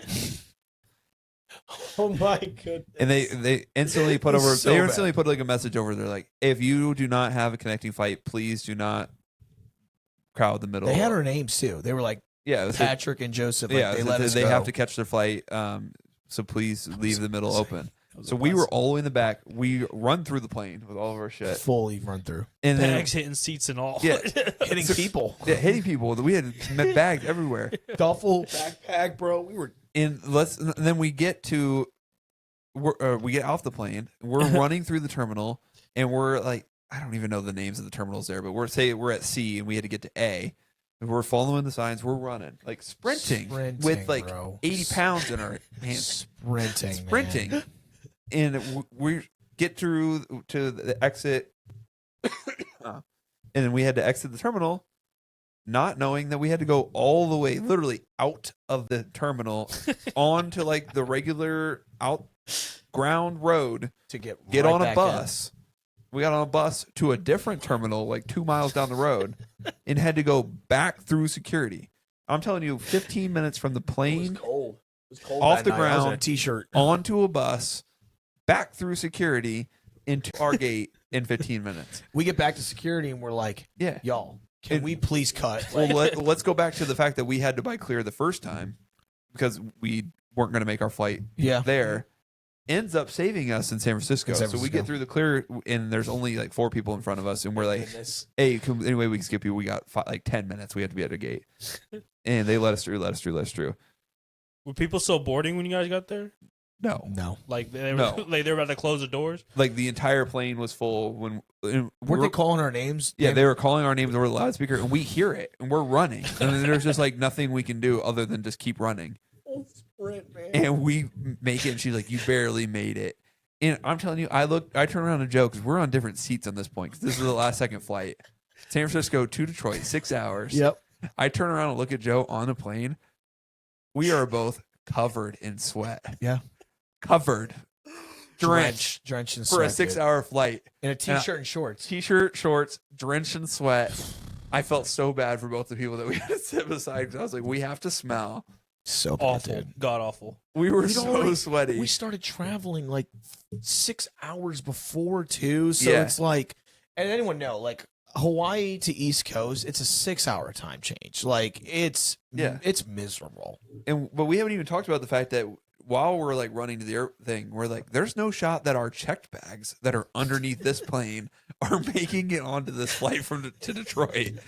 Oh my goodness. And they instantly put It's over. so they bad. instantly put like a message over. They're like, if you do not have a connecting flight, please do not crowd the middle. They had our names too. They were like yeah, it said- Patrick and Joseph. Like, yeah. they it let said us they go. have to catch their flight. So please leave the middle open. So we were all the way in the back. We run through the plane with all of our shit, fully run through, and then Bags hitting seats and all. Yeah. hitting people. yeah, hitting people. We had bags everywhere. Duffel, backpack, bro. We were And then we get to we get off the plane. We're running through the terminal, and we're like, I don't even know the names of the terminals there, but we're at C, and we had to get to A. And we're following the signs. We're running like sprinting with like bro. 80 pounds in our hands, Sprinting. Man. and we get through to the exit, and then we had to exit the terminal, not knowing that we had to go all the way, literally out of the terminal, onto like the regular out ground road To get get right on a back bus. We got on a bus to a different terminal, like 2 miles down the road, and had to go back through security. I'm telling you, 15 minutes from the in. It was plane cold. It was cold off that the night. I was in a ground. t-shirt. onto a bus, back through security into our gate in 15 minutes. We get back to security and we're like, Yeah. y'all, can And- we please cut? Well, Like, let's go back to the fact that we had to buy clear the first time because we weren't going to make our flight yeah. there. Ends up saving us in San Francisco. In San So we Francisco. get through the clear, and there's only like 4 people in front of us, and we're like, Goodness. hey, anyway, we can skip you. We got like 10 minutes. We have to be at a gate. And they let us through. Were people still boarding when you guys got there? No. No. Like they were, No. like they were about to close the doors. Like the entire plane was full when Weren't they calling our names? Yeah, they were calling our names over the loudspeaker, and we hear it, and we're running. And then there's just like nothing we can do other than just keep running. Sprint, man. And we make it, and she's like, "You barely made it." And I'm telling you, I turn around and joke because we're on different seats on this point because this is the last second flight. San Francisco to Detroit, 6 hours. Yep. I turn around and look at Joe on the plane. We are both covered in sweat. Yeah. Covered, drenched Drenched in for sweat, a 6 dude. hour flight. In a t-shirt and shorts. T-shirt, shorts, drenched in sweat. I felt so bad for both the people that we had to sit beside. 'Cause I was like, we have to smell. So bad, Awful, dude. god awful. We were We'd so already- sweaty. We started traveling like 6 hours before too, so Yeah. it's like, and anyone know, like Hawaii to East Coast, it's a 6 hour time change. Like it's miserable. But we haven't even talked about the fact that while we're like running to the air thing, we're like, there's no shot that our checked bags that are underneath this plane are making it onto this flight to Detroit. It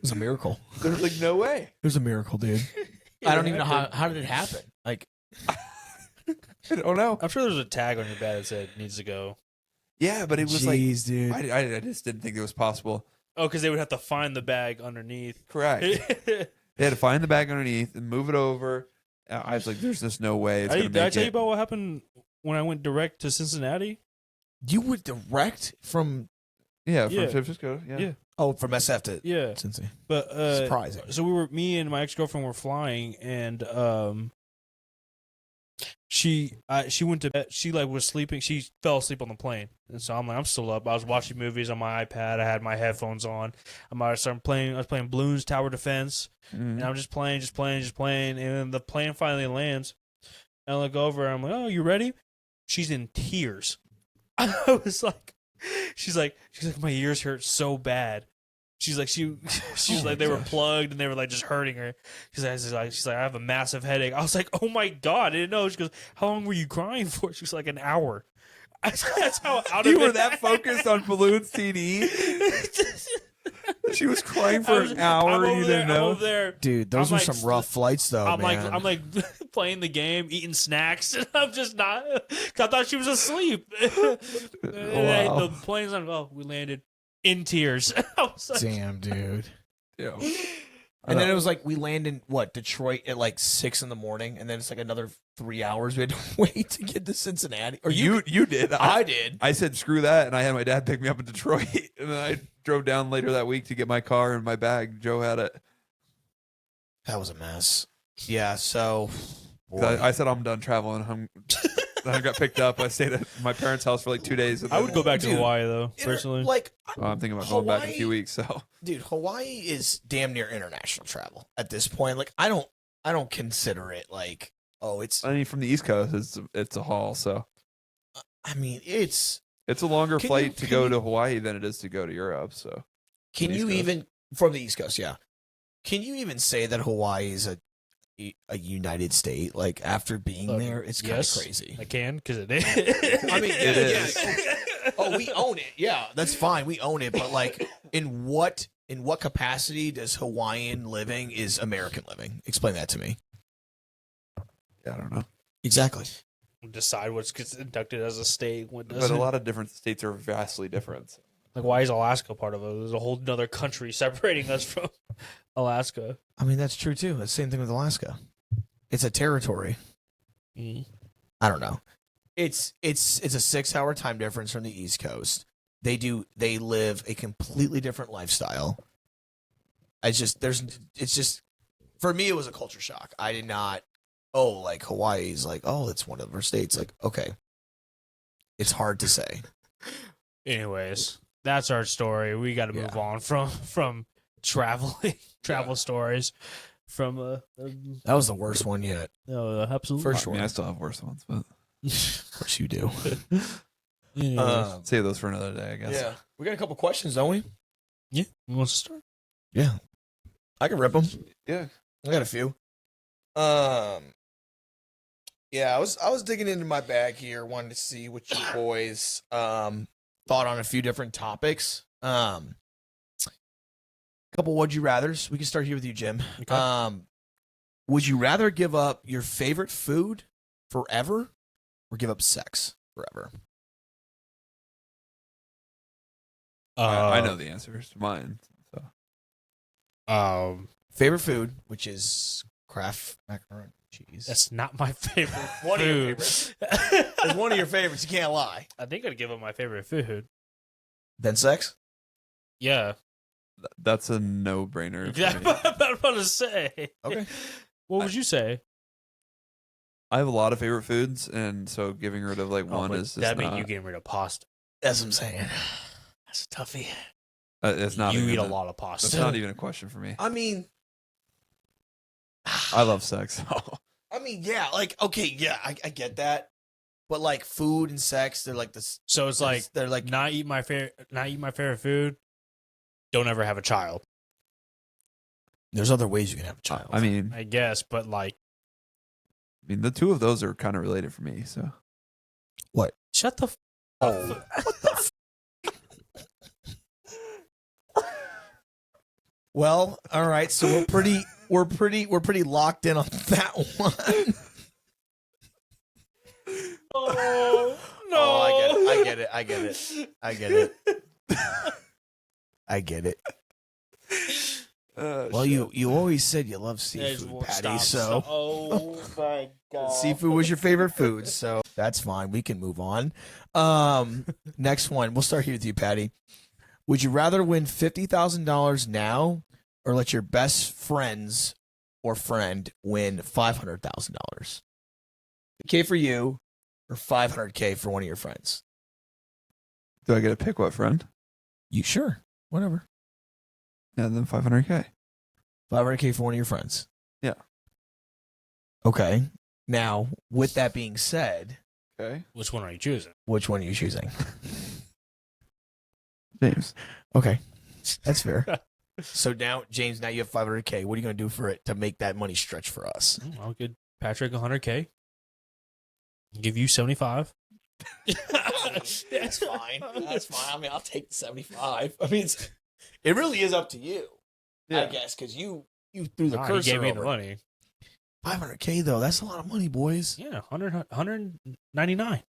was a miracle. There's like no way. It was a miracle, dude. I don't even know how did it happen. Like, I don't know. I'm sure there's a tag on your bag that said needs to go. Yeah, but it was jeez, dude. like I just didn't think it was possible. Oh, because they would have to find the bag underneath. Correct. They had to find the bag underneath and move it over. I was like, there's just no way it's going to Did I make tell you it. about what happened when I went direct to Cincinnati? You would direct from Yeah, from Yeah. San Francisco. Yeah. Yeah. from SF to Yeah, Cincy. but Surprising. So me and my ex girlfriend were flying, and she went to bed. She like was sleeping. She fell asleep on the plane, and so I'm like, I'm still up. I was watching movies on my iPad. I had my headphones on. I was playing Bloons Tower Defense, Mhm. and I'm just playing, and then the plane finally lands. And I look over, and I'm like, "Oh, you ready?" She's in tears. I was like, she's like, my ears hurt so bad. She's like she was like they were plugged and they were like just hurting her. She's like I have a massive headache. I was like, oh my god, I didn't know. She goes, how long were you crying for? She was like, an hour. That's how out of You were it. that focused on Balloons TD. She was crying for an hour. You didn't I'm know. over there. Dude, those I'm were like, some rough flights, though, I'm man. like playing the game, eating snacks, and I'm just not. I thought she was asleep. Wow. The plane's on. Oh, we landed in tears. I was like, Damn, dude. Yeah. And then it was like we land in Detroit at like 6 a.m, and then it's like another 3 hours we had to wait to get to Cincinnati. Or You did. I did. I said screw that, and I had my dad pick me up in Detroit, and then I drove down later that week to get my car and my bag. Joe had it. That was a mess. Yeah. So 'Cause I said I'm done traveling. Then I got picked up. I stayed at my parents' house for like 2 days. And I would then- go back to Dude, Hawaii though, personally. like, I'm thinking about going back in a Hawaii- few weeks. So dude, Hawaii is damn near international travel at this point. Like, I don't consider it like, oh, it's. I mean, from the East Coast, it's a haul. So I mean, it's. it's a longer Can flight you- to can go you- to Hawaii than it is to go to Europe. So Can East you Coast. even from the East Coast? Yeah. Can you even say that Hawaii is a united state? Like, after being there, it's kind of yes. crazy. I can because it is. I mean, It is. Oh, we own it. Yeah, that's fine. We own it. But like, in what capacity does Hawaiian living is American living? Explain that to me. yeah, I don't know. Exactly. Decide what's conducted as a state. What But a doesn't. lot of different states are vastly different. Like, why is Alaska part of it? There's a whole other country separating us from Alaska. I mean, that's true too. It's the same thing with Alaska. It's a territory. Mm. I don't know. It's a 6-hour time difference from the East Coast. They live a completely different lifestyle. It's just for me it was a culture shock. I did not like Hawaii's like, oh, it's one of our states. Like, okay. It's hard to say. Anyways, that's our story. We got to move on from travel stories. From That was the worst one yet. no, absolutely. For I sure. mean, I still have worse ones, but Of course you do. save those for another day, I guess. Yeah. We got a couple questions, don't we? Yeah, who wants to start? Yeah. I can rip them. Yeah. I got a few. Yeah, I was digging into my bag here, wanted to see what you boys thought on a few different topics. Couple would you rathers. We can start here with you, Jim. Okay. Would you rather give up your favorite food forever or give up sex forever? I know the answers to mine. So Favorite food, which is Kraft macaroni and cheese. That's not my favorite One of your food. It's one of your favorites. You can't lie. I think I'd give up my favorite food. Then sex? Yeah. that's a no-brainer. Exactly For me. what I'm about to say. Okay. What would you say? I have a lot of favorite foods, and so giving rid of like one but is just that means not, you getting rid of pasta. That's what I'm saying. That's a toughie. it's not. You even eat a lot of pasta. That's not even a question for me. I mean, I love sex. I mean, yeah, like, okay, yeah, I get that. But like food and sex, they're like this. So it's like they're like, not eat my favorite food. Don't ever have a child. there's other ways you can have a child. I mean, I guess, but like, the two of those are kind of related for me. So shut the. oh, well, all right. So we're pretty locked in on that one. Oh no! Oh, I get it. I get it. Well, you always said you love seafood, Patty. So oh my god, seafood was your favorite food, so that's fine. We can move on. Next one. We'll start here with you, Patty. Would you rather win $50,000 now, or let your best friends or friend win $500,000? $50K for you, or $500K for one of your friends? do I get to pick what friend? You sure? Whatever. Yeah, then 500K. $500K for one of your friends. Yeah. Okay. Now, with that being said, Okay, which one are you choosing? which one are you choosing? James. Okay. That's fair. So now, James, now you have $500K. What are you going to do for it to make that money stretch for us? I'll give Patrick $100K. Give you 75. That's fine. That's fine. I mean, I'll take the 75. I mean, it really is up to you, I guess, because you threw the cursor. You gave me over the money. 500K though, that's a lot of money, boys. Yeah, 199.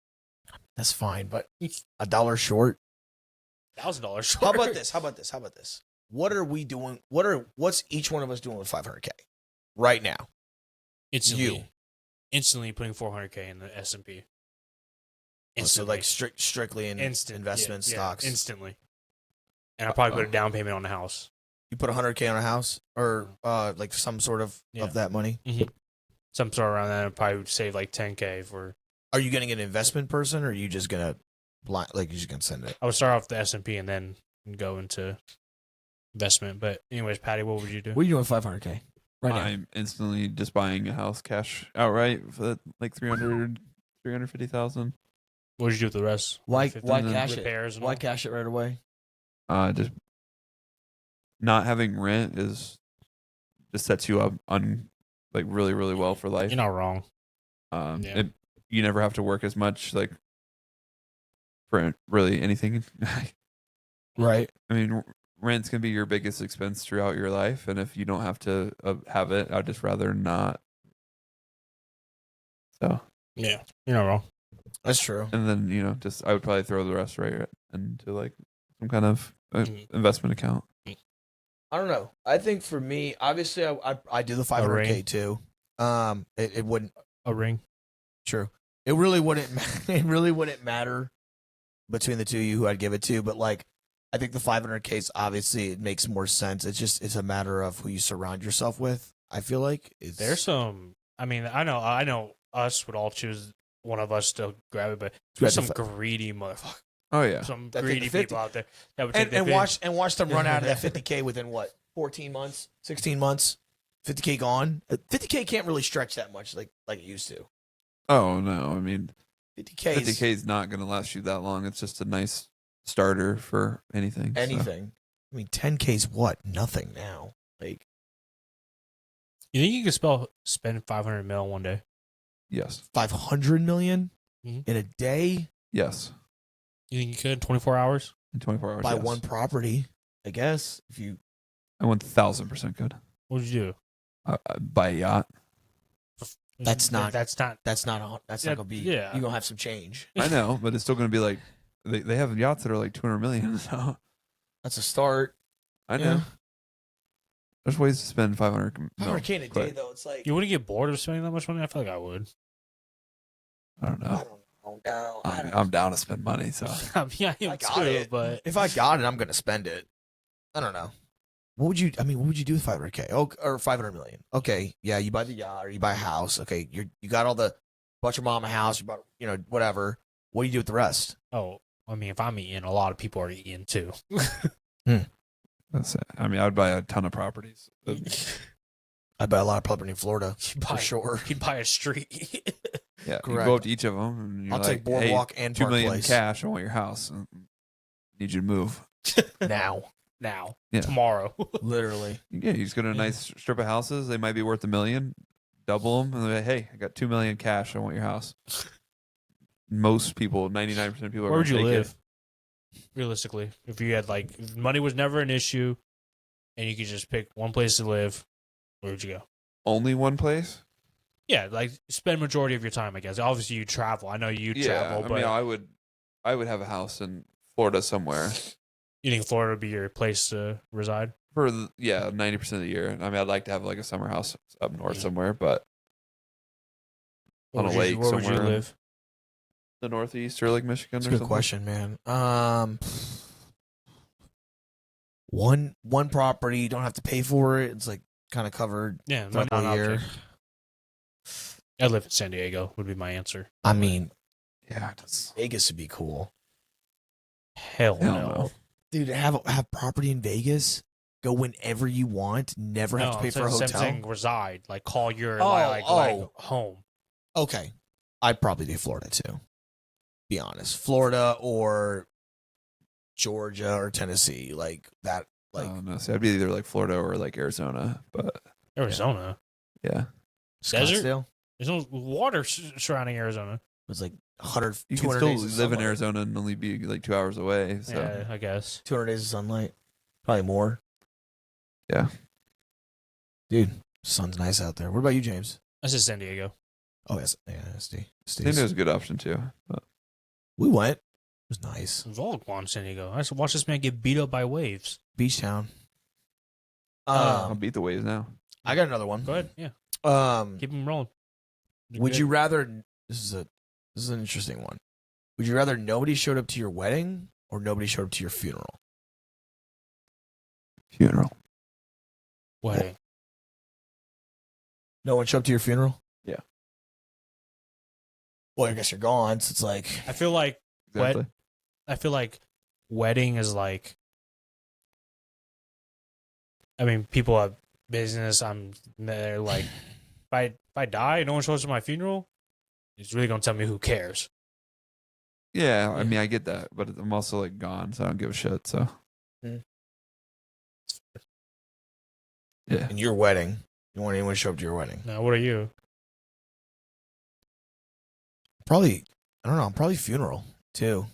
That's fine, but $1 short. $1,000 short. How about this? What are we doing? What's each one of us doing with 500K right now? Instantly putting 400K in the S&P. So like strictly in investment stocks. Instantly. And I'll probably put a down payment on the house. You put 100K on a house, or like some sort of that money. Mm-hmm. Some sort around that. I'd probably save like 10K for. Are you getting an investment person, or are you just gonna you're just gonna send it? I would start off the S&P and then go into investment. But anyways, Patty, what would you do? What are you doing with 500K right now? I'm instantly just buying a house cash outright for like 350,000. What would you do with the rest? Why then cash repairs it? and Why all? cash it right away? Just not having rent just sets you up on like really, really well for life. You're not wrong. You never have to work as much like for really anything. Right. I mean, rent's gonna be your biggest expense throughout your life, and if you don't have to have it, I'd just rather not. So Yeah, you're not wrong. That's true. and then just I would probably throw the rest right into like some kind of investment account. I don't know. I think for me, obviously, I do the 500K too. It wouldn't. A ring. True. It really wouldn't. It really wouldn't matter between the two of you who I'd give it to. But like, I think the 500K is obviously it makes more sense. It's a matter of who you surround yourself with. I feel like There's some. I mean, I know us would all choose one of us to grab it, but Grab there's the some greedy motherfucker. Oh yeah, Some That take greedy the 50. people out there that would take and the watch them run out of that 50K within what 14 months, 16 months. 50K gone. 50K can't really stretch that much like it used to. Oh no, I mean 50K is not going to last you that long. It's just a nice starter for anything. so. anything. I mean, 10K is what? Nothing now. Like, You think you could spend 500 mil one day? Yes. 500 million Mhm. in a day Yes. You think you could in 24 hours? In 24 hours. by yes. one property, I guess. If you I 1,000% could. What would you do? Buy a yacht. That's not- That's not. that's not gonna be. Yeah. You're gonna have some change. I know, but it's still going to be like they have yachts that are like 200 million. So That's a start. I know. Yeah. There's ways to spend 500. 500K in a day quick. though. It's like You wouldn't get bored of spending that much money? I feel like I would. I don't I know. don't know. No, I don't- I'm down to spend money. So I mean, I am I got too, it. but If I got it, I'm gonna spend it. I don't know. What would you do with 500K? Oh, or 500 million? Okay, yeah, you buy the yacht or you buy a house. Okay, you got all the bought your mom a house. You bought whatever. What do you do with the rest? I mean, if I'm eating, a lot of people are eating too. that's it. I mean, I'd buy a ton of properties. I buy a lot of property in Florida You for buy- sure. You'd buy a street. Yeah, you Correct. go up to each of them. And you're I'll take like, Boardwalk hey, and 2 Park million Place cash. I want your house. Need you to move. now. Now, Yeah. tomorrow. Literally. Yeah, you just go to a nice strip of houses. They might be worth $1 million. Double them, and they're like, "Hey, I got $2 million cash. I want your house." Most people, 99% of people, are Where would you gonna take live? Realistically, if you had if money was never an issue, and you could just pick one place to live, where would you go? Only one place. Yeah, spend majority of your time. I guess. Obviously, you travel. I know you travel, I but mean, I would have a house in Florida somewhere you think Florida would be your place to reside? for 90% of the year. I mean, I'd like to have like a summer house up north somewhere, but on a lake Where would somewhere. you live? The Northeast or like Michigan That's or a good something. question, man. One property, you don't have to pay for it. It's like kind of covered Yeah, for the whole year. I live in San Diego. Would be my answer. I mean, Yeah, that's Vegas would be cool, Hell Hell no. no. dude. Have property in Vegas. Go whenever you want. Never have to pay for a Same hotel. thing, reside. Call your Oh, oh. home. Okay, I'd probably do Florida too. Be honest, Florida or Georgia or Tennessee, like that. Like Oh no, see, I'd be either like Florida or like Arizona, but Arizona. yeah, Desert? Scottsdale. There's no water surrounding Arizona. It was like 100, you 200 can days still of live in sunlight. Arizona and only be like 2 hours away. So Yeah, I guess. 200 days of sunlight. Probably more. yeah, Dude, sun's nice out there. What about you, James? I said San Diego. Oh, yes. Yeah, Steve. San Diego's a good option too. But We went. It was nice. It was all going to San Diego. I just watched this man get beat up by waves. Beach town. I'll beat the waves now. I got another one. Go ahead. Yeah. Keep Keep him rolling. Would you rather? This is an interesting one. Would you rather nobody showed up to your wedding or nobody showed up to your funeral? Funeral. Wedding. No one showed up to your funeral. Yeah. Well, I guess you're gone. So it's like I feel like Exactly. I feel like wedding is like. I mean, people have business. They're like, if I die, no one shows up to my funeral. It's really gonna tell me who cares. Yeah, I mean, I get that, but I'm also like gone, so I don't give a shit. So yeah, in your wedding, you want anyone to show up to your wedding? Now, what are you? Probably, I don't know. Probably funeral too.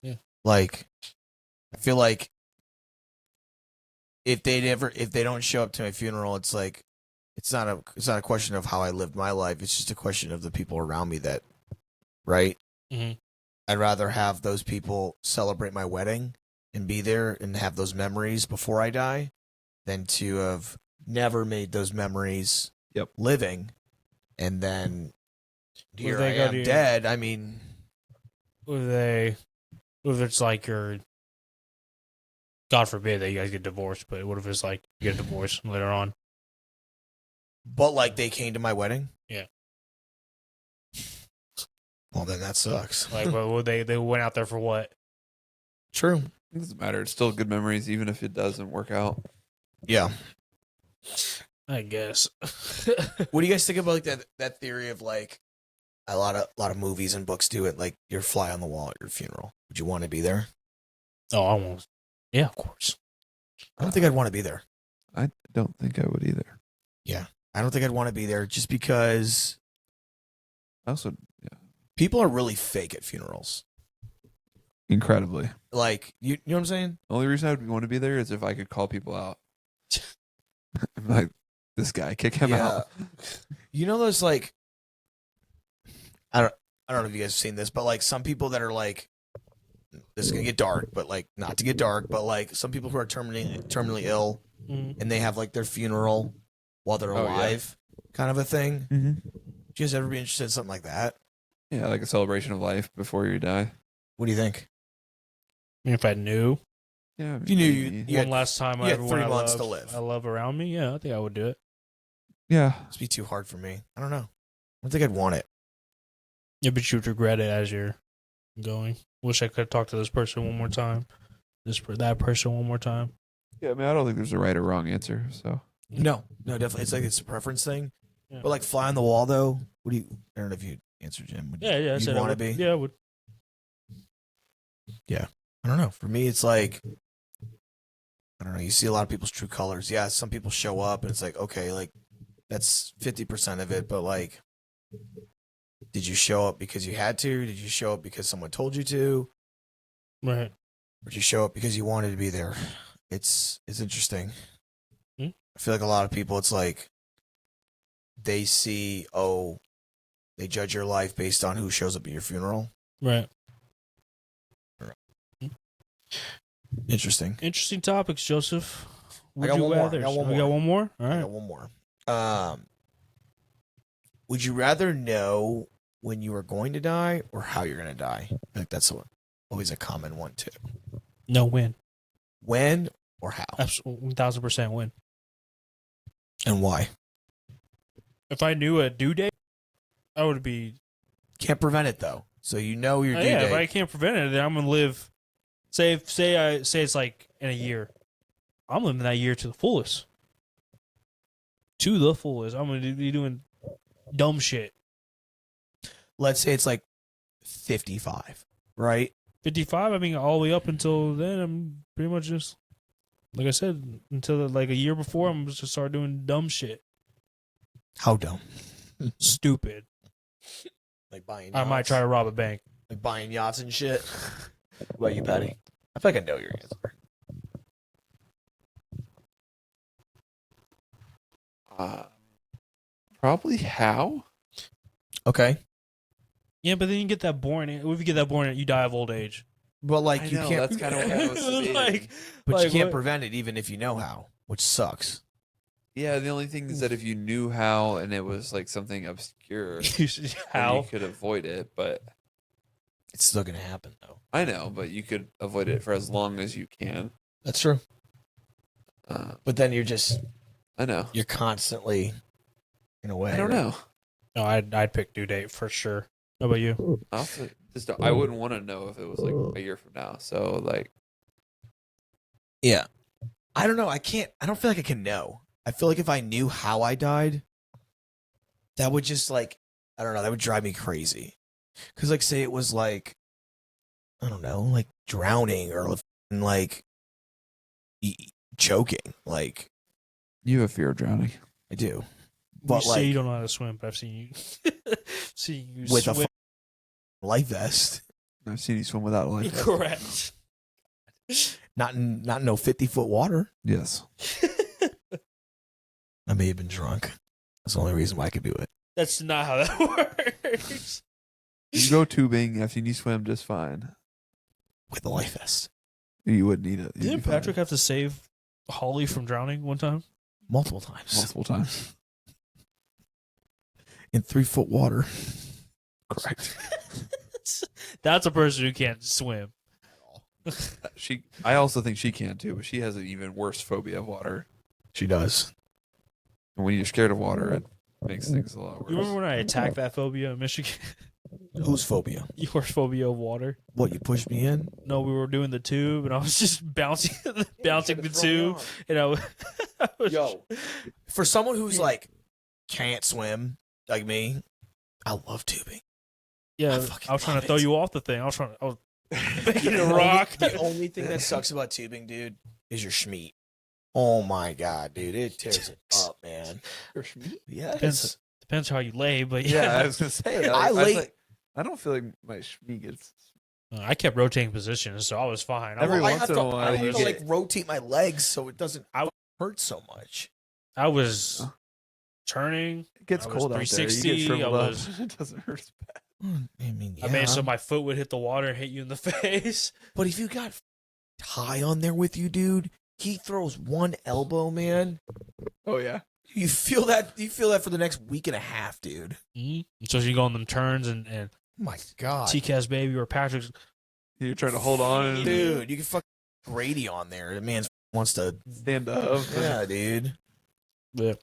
Yeah. Like, I feel like if they don't show up to my funeral, it's like it's not a question of how I lived my life. It's just a question of the people around me that, right? Mhm. I'd rather have those people celebrate my wedding and be there and have those memories before I die than to have never made those memories living and then here I am dead. I mean, If it's like your, God forbid that you guys get divorced, but what if it's like you get divorced later on? but like they came to my wedding? Yeah. Well, then that sucks. Like, well, they went out there for what? True. it doesn't matter. It's still good memories, even if it doesn't work out. Yeah. I guess. What do you guys think about like that theory of like a lot of movies and books do it, like your fly on the wall at your funeral? Would you want to be there? Oh, I won't. Yeah, of course. I don't think I'd want to be there. I don't think I would either. I don't think I'd want to be there just because I also, people are really fake at funerals. incredibly. Like, you know what I'm saying? The only reason I would want to be there is if I could call people out. I'm like, this guy, kick him out. You know those like I don't know if you guys have seen this, but like some people that are like, this is gonna get dark, but like not to get dark, but like some people who are terminally ill Mhm. and they have like their funeral while they're Oh, yeah. alive, kind of a thing. Mm-hmm. Would you guys ever be interested in something like that? Yeah, like a celebration of life before you die. What do you think? I mean, if I knew Yeah, If you knew maybe. you had- one last time you I had everyone 3 I months love, to live. I love around me, yeah, I think I would do it. Yeah, It'd be too hard for me. I don't know. I don't think I'd want it. Yeah, but you'd regret it as you're going. Wish I could talk to this person one more time. That person one more time. yeah. I mean, I don't think there's a right or wrong answer. So No, definitely. It's like it's a preference thing. Yeah. But like fly on the wall though. What do you? I don't know if you answered, Jim. Would Yeah, yeah. I You'd said I want to would. be? Yeah, I would. I don't know. For me, it's like I don't know. You see a lot of people's true colors. Yeah, some people show up and it's like okay, like that's 50% of it. But like, did you show up because you had to? Did you show up because someone told you to? Right. Or did you show up because you wanted to be there? It's interesting. Hmm? I feel like a lot of people, it's like they see, they judge your life based on who shows up at your funeral. Right. Interesting. Interesting topics, Joseph. I got one more. We got one more? All I right. got one more. Would you rather know when you are going to die or how you're going to die? I think that's always a common one too. No win. When or how, Absolutely 1,000% win. and why? If I knew a due date, I would be. Can't prevent it though, so you know your due Yeah, if I date. can't prevent it, then I'm gonna live. Say it's like in a year. I'm living that year to the fullest. To the fullest. I'm gonna be doing dumb shit. Let's say it's like 55, right? 55. I mean, all the way up until then, I'm pretty much just like I said, until like a year before, I'm just start doing dumb shit. How dumb? Stupid. Like buying. I might try to rob a bank. Like buying yachts and shit. What about you, Patty? I feel like I know your answer. Probably how? Okay, Yeah, but then you get that boring. If you get that boring, you die of old age. but like I you know, can't. that's kind of what I was debating. But like you can't what? prevent it even if you know how, which sucks. Yeah, the only thing is that if you knew how and it was like something obscure, then How? you could avoid it. But It's still gonna happen though. I know, but you could avoid it for as long as you can. That's true. Uh, But then I know. you're constantly in a way. I don't right? know. No, I'd pick due date for sure. How about you? I wouldn't want to know if it was like a year from now. So like, Yeah. I don't know. I don't feel like I can know. I feel like if I knew how I died, that would just like, I don't know, that would drive me crazy. Cause like, say it was like, I don't know, like drowning or like choking. Like, you have fear of drowning. I do. You But say like, you don't know how to swim, but I've seen you. seen you with a swim. life vest, I've seen you swim without a life vest. Correct. not in no 50-foot water. Yes. I may have been drunk. That's the only reason why I could do it. That's not how that works. You go tubing. I've seen you swim just fine. With a life vest. You wouldn't need it. You'd Didn't be fine. Patrick have to save Holly from drowning one time? Multiple times. Multiple times. In 3-foot water. Correct. That's a person who can't swim. I also think she can too, but she has an even worse phobia of water. She does. And when you're scared of water, it makes things a lot worse. You remember when I attacked that phobia in Michigan? Whose phobia? Your phobia of water? What, you pushed me in? No, we were doing the tube, and I was just bouncing the tube, and I was Yo, for someone who's like can't swim like me, I love tubing. yeah, I I fucking was trying love to throw it. you off the thing. I was making a rock. The only thing that sucks about tubing, dude, is your schmeat. Oh my god, dude, it tears it up, man. Your schmeat? Yes. Depends how you lay, but Yeah, yeah. I was gonna say. I don't feel like my schmeat gets. I kept rotating positions, so I was fine. Every Well, once in a while, I you have to get- like rotate my legs so it doesn't hurt so much. I was turning. It gets I was cold out there. You 360, get shriveled I up. was- It doesn't hurt as bad. I mean, I made it so my foot would hit the water and hit you in the face. but if you got Ty on there with you, dude, he throws one elbow, man. Oh yeah. You feel that? You feel that for the next week and a half, dude. Mm-hmm. So you go on them turns and Oh my god, TCAS baby or Patrick's. You're trying to hold on and dude, you can fuck Grady on there. The man wants to. stand up. Yeah, dude. Yeah.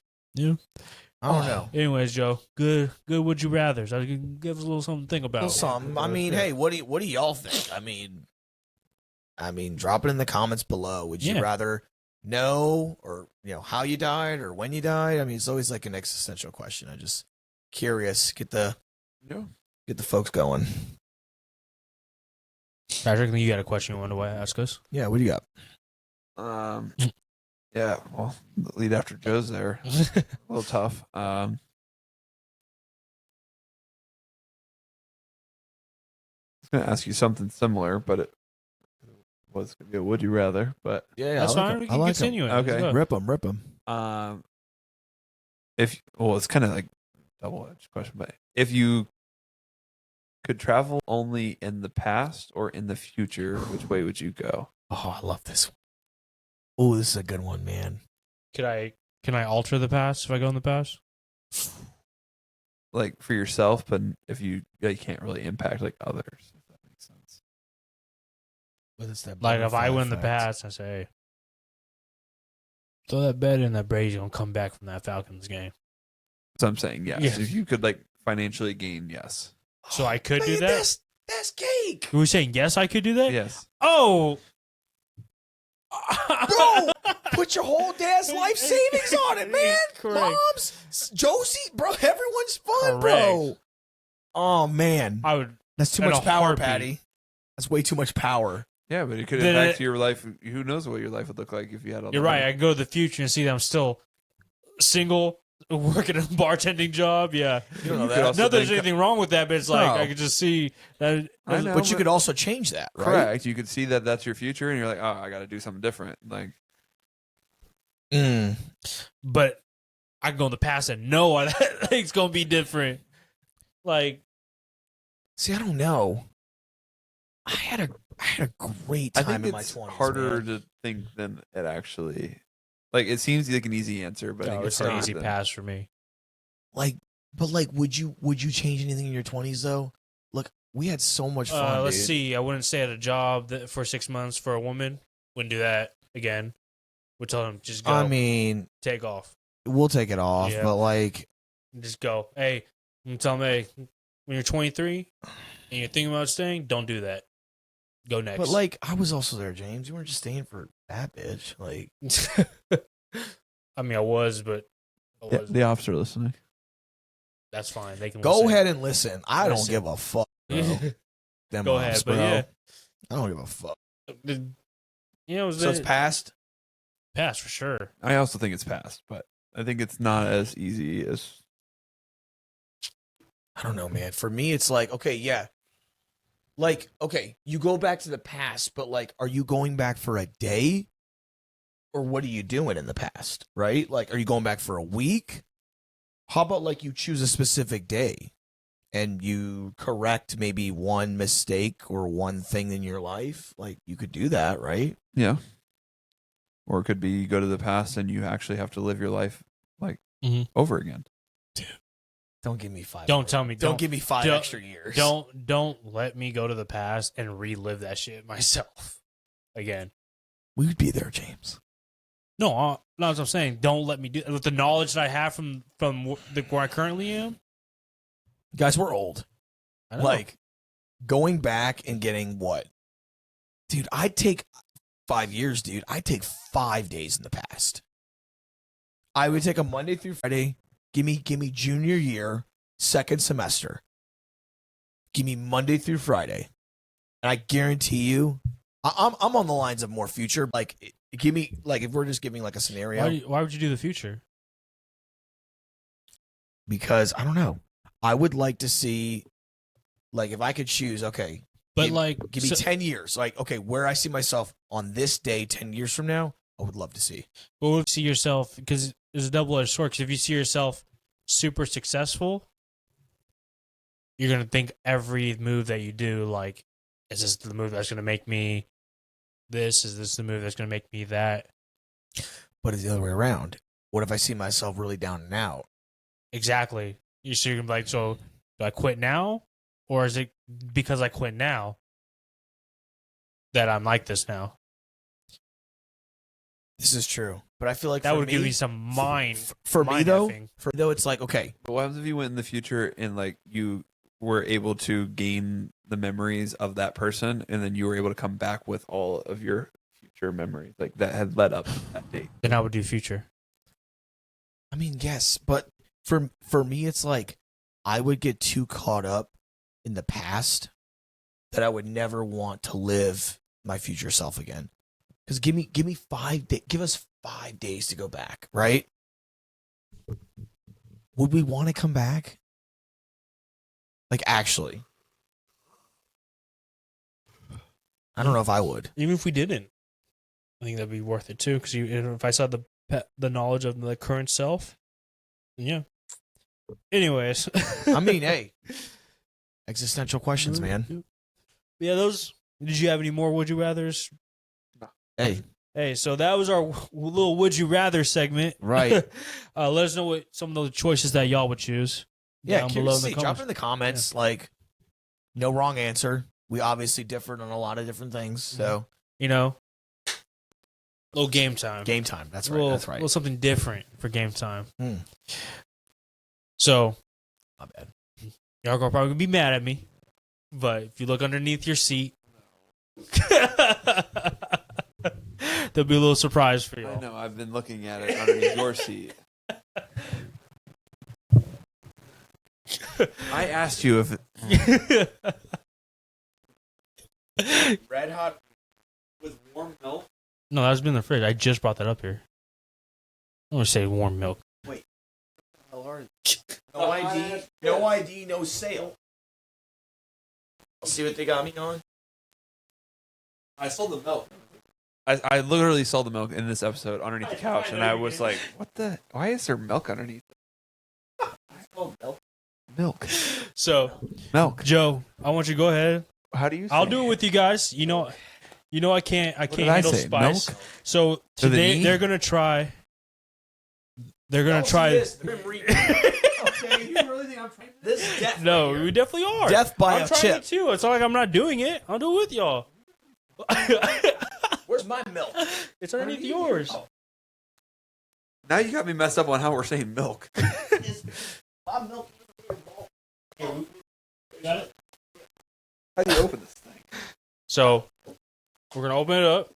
I don't know. Anyways, Joe, good would you rather? So give us a little something to think about. Well, some. I mean, hey, what do y'all think? I mean, drop it in the comments below. Would you Yeah. rather know or how you died or when you died? I mean, it's always like an existential question. I'm just curious. Get the folks going. Patrick, I think you got a question you wanted to ask us. Yeah, what do you got? Yeah. Well, the lead after Joe's there. A little tough. I was gonna ask you something similar, but it was gonna be a would you rather. But Yeah, That's fine. We can continue it. Okay. Let's go. Rip them. It's kind of like double-edged question, but if you could travel only in the past or in the future, which way would you go? Oh, I love this one. Oh, this is a good one, man. Can I alter the past if I go in the past? Like for yourself, but if you can't really impact like others, if that makes sense. But it's that Like if I butterfly win the effect. past, I say, hey, throw that bet in that Brady's gonna come back from that Falcons game. So I'm saying yes. Yeah. If you could like financially gain, yes. So I could do Man, that. That's cake, Were we saying yes? I could do that. Yes. Oh, bro. Put your whole dad's life savings on it, man. Correct. Mom's, Josie, bro. Everyone's fun, bro. Correct. Oh man, I would. that's too At much a power, heartbeat. Patty. That's way too much power. Yeah, but it could Then impact your life. Who knows what your life would look like if you had all You're the right. money. I can go to the future and see that I'm still single, working a bartending job. Yeah. You don't know You could that. also Not that there's then anything wrong with that, but it's like No. I could just see that. I know, But you could also change that, right? correct. You could see that that's your future, and you're like, oh, I got to do something different. Like, But I can go in the past and know that thing's gonna be different. Like, See, I don't know. I had a great I time think in my it's 20s. harder man. to think than it actually. Like, it seems like an easy answer, but I think it's it's an harder easy than- pass for me. But would you change anything in your 20s though? Look, we had so much fun. Let's dude. see. I wouldn't stay at a job for 6 months for a woman. Wouldn't do that again. Would tell them just go. I mean, take off. we'll take it off, Yeah. but like, Just go. Hey, you tell them, hey, when you're 23 and you're thinking about staying, don't do that. Go next. but like, I was also there, James. You weren't just staying for that bitch. Like, I mean, I was, but I wasn't. the officer listening. That's fine. They can go listen. ahead and listen. I don't Listen. give a fuck. Bro. Them Go ops, ahead, bro. but yeah. I don't give a fuck. You know, it was So it's past. pass for sure. I also think it's past, but I think it's not as easy as. I don't know, man. For me, it's like, okay, yeah. Like, okay, you go back to the past, but like, are you going back for a day? Or what are you doing in the past, right? Like, are you going back for a week? How about like you choose a specific day and you correct maybe one mistake or one thing in your life? Like, you could do that, right? Yeah. Or it could be you go to the past and you actually have to live your life like Mhm. over again. Don't give me 5. Don't tell me. Don't give me 5 don't- extra years. Don't let me go to the past and relive that shit myself again. We would be there, James. No, that's what I'm saying. Don't let me do with the knowledge that I have from where I currently am. Guys, we're old. I know. Like, going back and getting what? Dude, I'd take 5 years, dude. I'd take 5 days in the past. I would take a Monday through Friday. Give me junior year, second semester. Give me Monday through Friday. And I guarantee you, I'm on the lines of more future. Like, give me, like, if we're just giving like a scenario. why would you do the future? Because I don't know. I would like to see, like, if I could choose, okay, But give me 10 years. Like, okay, where I see myself on this day 10 years from now, I would love to see. But if you see yourself, because it's a double-edged sword. Because if you see yourself super successful, you're gonna think every move that you do, like, is this the move that's gonna make me this? Is this the move that's gonna make me that? But it's the other way around. What if I see myself really down and out? Exactly. You're gonna be like, so do I quit now, or is it because I quit now that I'm like this now? This is true. But I feel like That for would me, give me some mind. for me mind though, effing. it's like, okay, But what happens if you went in the future and like you were able to gain the memories of that person and then you were able to come back with all of your future memories like that had led up to that date? Then I would do future. I mean, yes, but for me, it's like I would get too caught up in the past that I would never want to live my future self again. Because give me 5 days. Give us 5 days to go back, right? Would we want to come back? Like, actually, I don't know if I would. Even if we didn't, I think that'd be worth it too. Because if I saw the knowledge of the current self, yeah. Anyways, I mean, hey, existential questions, man. Yeah, those. Did you have any more would you rather's? Hey, Hey, so that was our little would you rather segment. right? Let us know what some of the choices that y'all would choose. Yeah, down curious below to see. Drop in the comments. Like, no wrong answer. We obviously differed on a lot of different things. So You know, little game time. game time. That's right. Little, That's right. little something different for game time. Hmm. So My bad. y'all gonna probably be mad at me, but if you look underneath your seat, there'll be a little surprise for I y'all. know. I've been looking at it underneath your seat. I asked you if Red hot. Warm milk. No, that's been in the fridge. I just brought that up here. I want to say warm milk. No ID. No ID. No sale. I'll see what they got me on. I sold the milk. I literally sold the milk in this episode underneath the couch, and I was like, "What the? Why is there milk underneath?" I sold milk. Milk. So, Milk. Joe, I want you to go ahead. How do you? I'll do it with you guys. You know, I can't did I handle say? spice. Milk? So To the today knee? they're gonna try. They're gonna try. Okay, you really think I'm trying this? Death No, right we definitely are. Death by I'm a trying chip. it too. It's not like I'm not doing it. I'll do it with y'all. Where's my milk? It's underneath yours. Oh. Now you got me messed up on how we're saying milk. My milk. Got it. How do you open this thing? So we're gonna open it up.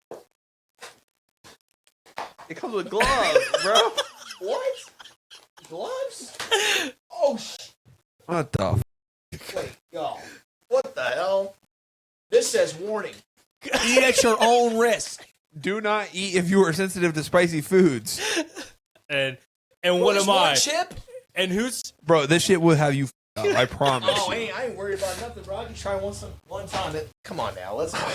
It comes with gloves, bro. What? Gloves? Oh, What the? wait, y'all. What the hell? This says warning. Eat at your own risk. Do not eat if you are sensitive to spicy foods, And what There's am one I? chip? And who's? bro. This shit will have you. F***ed up, I promise. Oh, you. I ain't worried about nothing, bro. I can try one time. Come on now, let's go.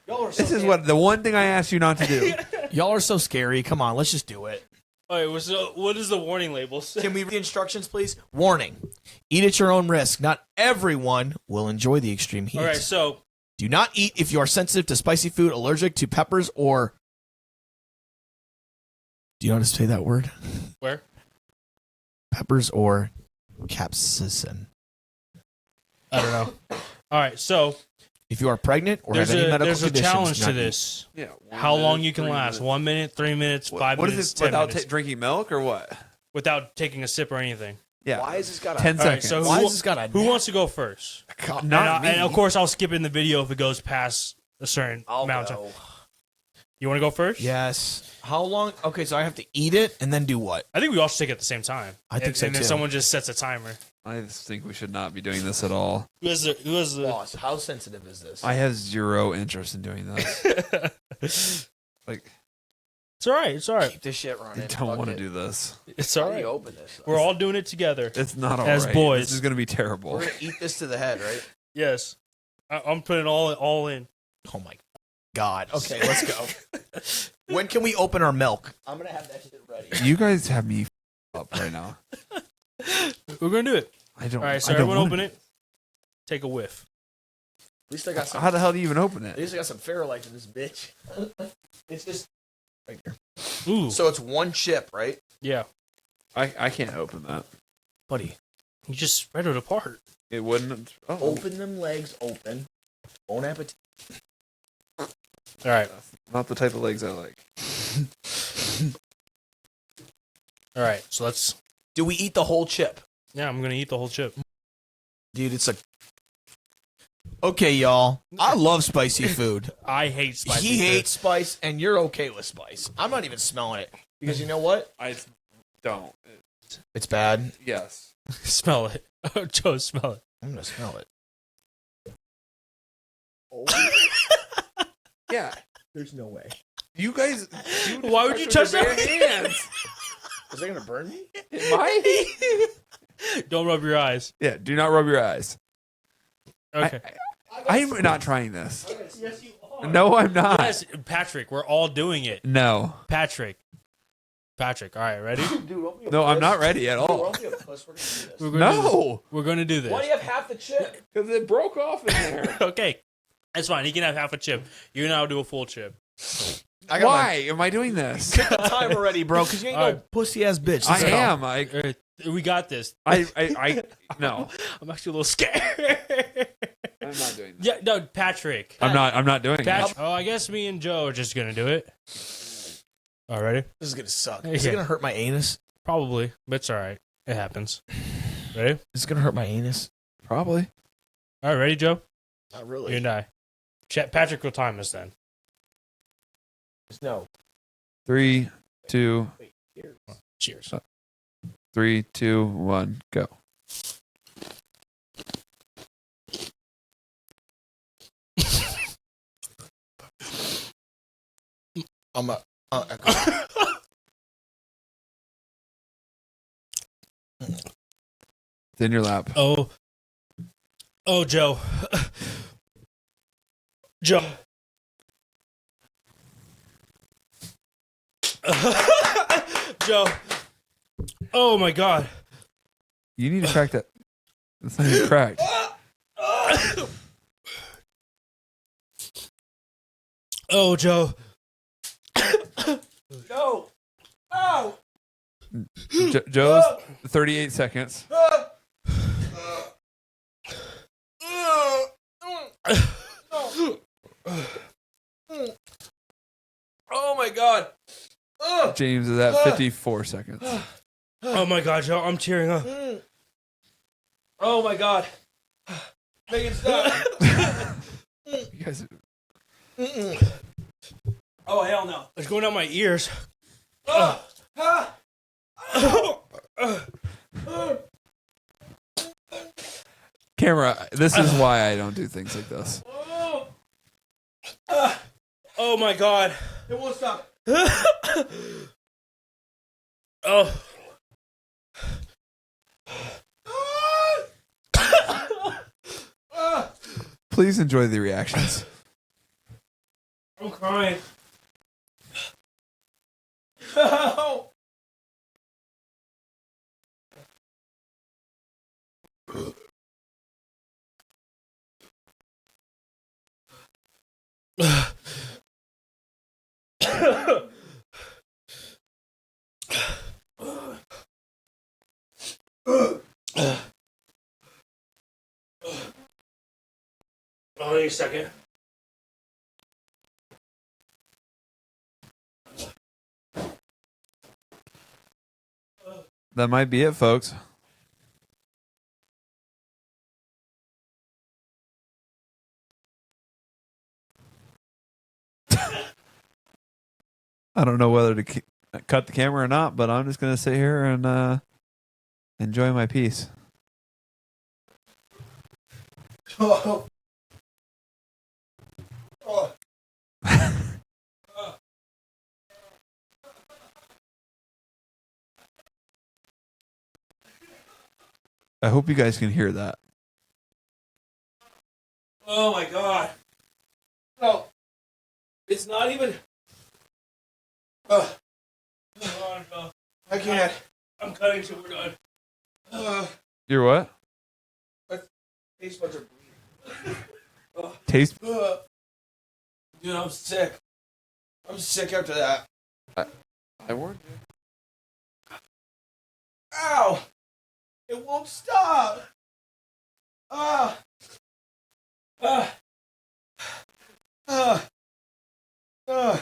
Y'all are so This is what the one thing I asked you not to do. Y'all are so scary. Come on, let's just do it. All right. So what is the warning label say? Can we read the instructions, please? Warning. Eat at your own risk. Not everyone will enjoy the extreme heat. All right. So Do not eat if you are sensitive to spicy food, allergic to peppers, or... Do you know how to say that word? where? Peppers or capsaicin. I don't know. All right. So If you are pregnant or there's have any medical a conditions, challenge do to not eat. this. Yeah. How long you can last? 1 minute, 3 minutes, 5 What minutes, is it 10 without minutes, drinking milk or what? without taking a sip or anything. Yeah. Why has this got a... 10 All right, seconds. so Why has this got a... Who wants to go first? Not me. And of course, I'll skip in the video if it goes past a certain I'll amount of go. time. You want to go first? Yes. How long? Okay, so I have to eat it and then do what? I think we all should take it at the same time. I think so, And then too. someone just sets a timer. I just think we should not be doing this at all. Who has the Boss, how sensitive is this? I have zero interest in doing this. Like, It's all right. It's all right. Keep this shit running. I don't want to do this. It's How all do you right. open this? We're all doing it together. It's not all As right. boys. This is going to be terrible. We're gonna eat this to the head, right? Yes. I'm putting all in. Oh my god. Okay, let's go. When can we open our milk? I'm gonna have that shit ready. You guys have me up right now. We're going to do it. I don't. All right, so I don't everyone wanna- open it. Take a whiff. At least I got some. How the hell do you even open At it? least I got some Fairlight in this bitch. It's just right here. Ooh. So it's one chip, right, Yeah. I can't open that. buddy? You just spread it apart. It wouldn't. Oh, Open them legs open. Bon appetit. All right. not the type of legs I like. All right. So let's. Do we eat the whole chip? Yeah, I'm going to eat the whole chip. Dude, it's like... Okay, y'all. I love spicy food. I hate spicy He food. hates spice, and you're okay with spice. I'm not even smelling it. Because you know what? I don't. It's bad. Yes. Smell it. Oh, Joe, smell it. I'm going to smell it. Oh, Yeah. there's no way. You guys. Why would you touch their that? bare hands? Is that going to burn me? It might. Don't rub your eyes. Yeah. Do not rub your eyes. Okay. I'm not trying this. Yes, you are. No, I'm not. Yes, Patrick, we're all doing it. No. Patrick. All right, ready? Dude, No, I'm not ready at all. We're gonna do this. No. We're going to do this. Why do you have half the chip? Because it broke off in there. Okay. That's fine. He can have half a chip. You and I'll do a full chip. Why am I doing this? Pick the time already, bro, because you ain't All no pussy ass bitch. I Let's go. am. All right, we got this. I no. I'm actually a little scared. I'm not doing that. Yeah, no, Patrick. I'm not doing Patrick. it. Oh, I guess me and Joe are just going to do it. All ready? This is gonna suck. Yeah. Is it gonna hurt my anus? Probably, but it's all right. It happens. Ready? Is it gonna hurt my anus? Probably. All right, ready, Joe? Not You really. and I. Patrick will time us then. No. 3, 2, Wait, here. Cheers. 3, 2, 1, go. I'm a. It's in your lap. Oh, Joe. Joe. Joe. Oh my God. You need to crack that. That's not even cracked. Oh, Joe. No. Oh. Joe's 38 seconds. Oh my God. James is at 54 seconds. Oh my God, Joe. I'm tearing up. Oh my God. Make it stop. You guys, Oh, hell no. It's going down my ears. camera, this is why I don't do things like this. Oh my God. It won't stop. Oh. Please enjoy the reactions. I'm crying. Wait a second. That might be it, folks. I don't know whether to cut the camera or not, but I'm just going to sit here and enjoy my piece. Oh. I hope you guys can hear that. Oh my God. No. It's not even. Come on, Joe. I can't. I'm cutting till we're done. You're what? Taste buds are bleeding. Taste? Dude, I'm sick. I'm sick after that. I warned you. Ow! It won't stop. Ah. Ah. Ah. Ah.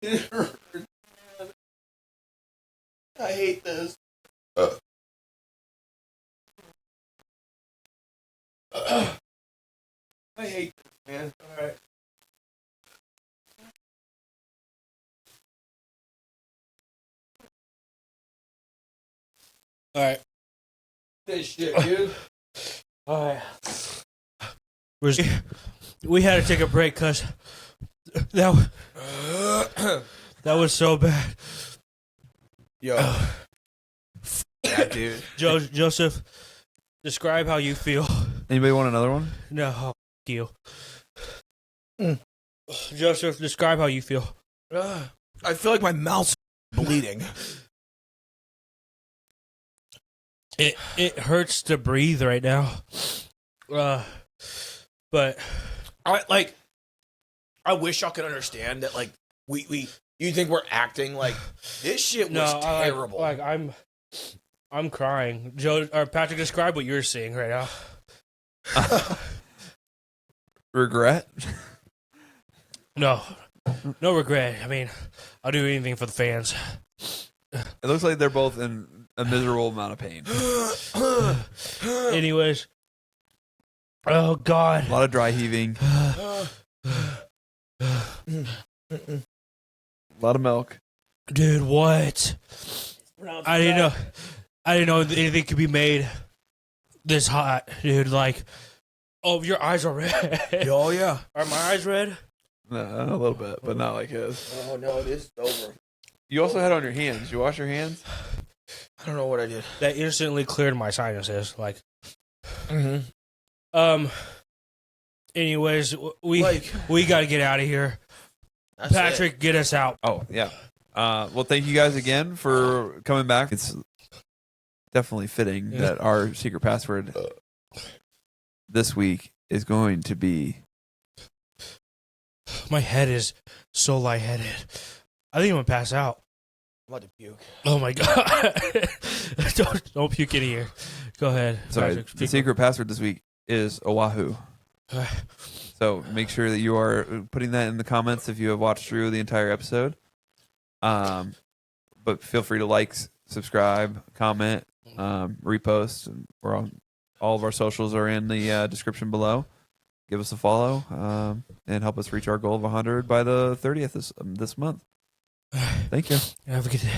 It hurts. I hate this. I hate this, man. All right. All right. This shit, dude. All right. We had to take a break because that was so bad. Yo. Yeah, dude. Joseph, describe how you feel. Anybody want another one? No, f- you. Joseph, describe how you feel. I feel like my mouth's bleeding. It hurts to breathe right now. But I wish y'all could understand that. Like you think we're acting like this shit was terrible. I'm crying. Joe or Patrick, describe what you're seeing right now. Regret? No regret. I mean, I'll do anything for the fans. It looks like they're both in a miserable amount of pain. Anyways. Oh, God. A lot of dry heaving. A lot of milk. Dude, what? I didn't know anything could be made this hot, dude. Like, oh, your eyes are red. Oh yeah. Are my eyes red? No, a little bit, but not like his. Oh no, it is over. You also had on your hands. You wash your hands? I don't know what I did. That instantly cleared my sinuses. Like, Mm-hmm. anyways, we got to get out of here. Patrick, get us out. Oh, yeah. Well, thank you guys again for coming back. It's definitely fitting that our secret password this week is going to be... My head is so lightheaded. I think I'm going to pass out. I'm about to puke. Oh, my God. don't puke in here. Go ahead. Sorry, Patrick, the secret password this week is Oahu. So make sure that you are putting that in the comments if you have watched through the entire episode. But feel free to like, subscribe, comment, repost. And we're on all of our socials are in the description below. Give us a follow and help us reach our goal of 100 by the 30th this month. Thank you. Have a good day.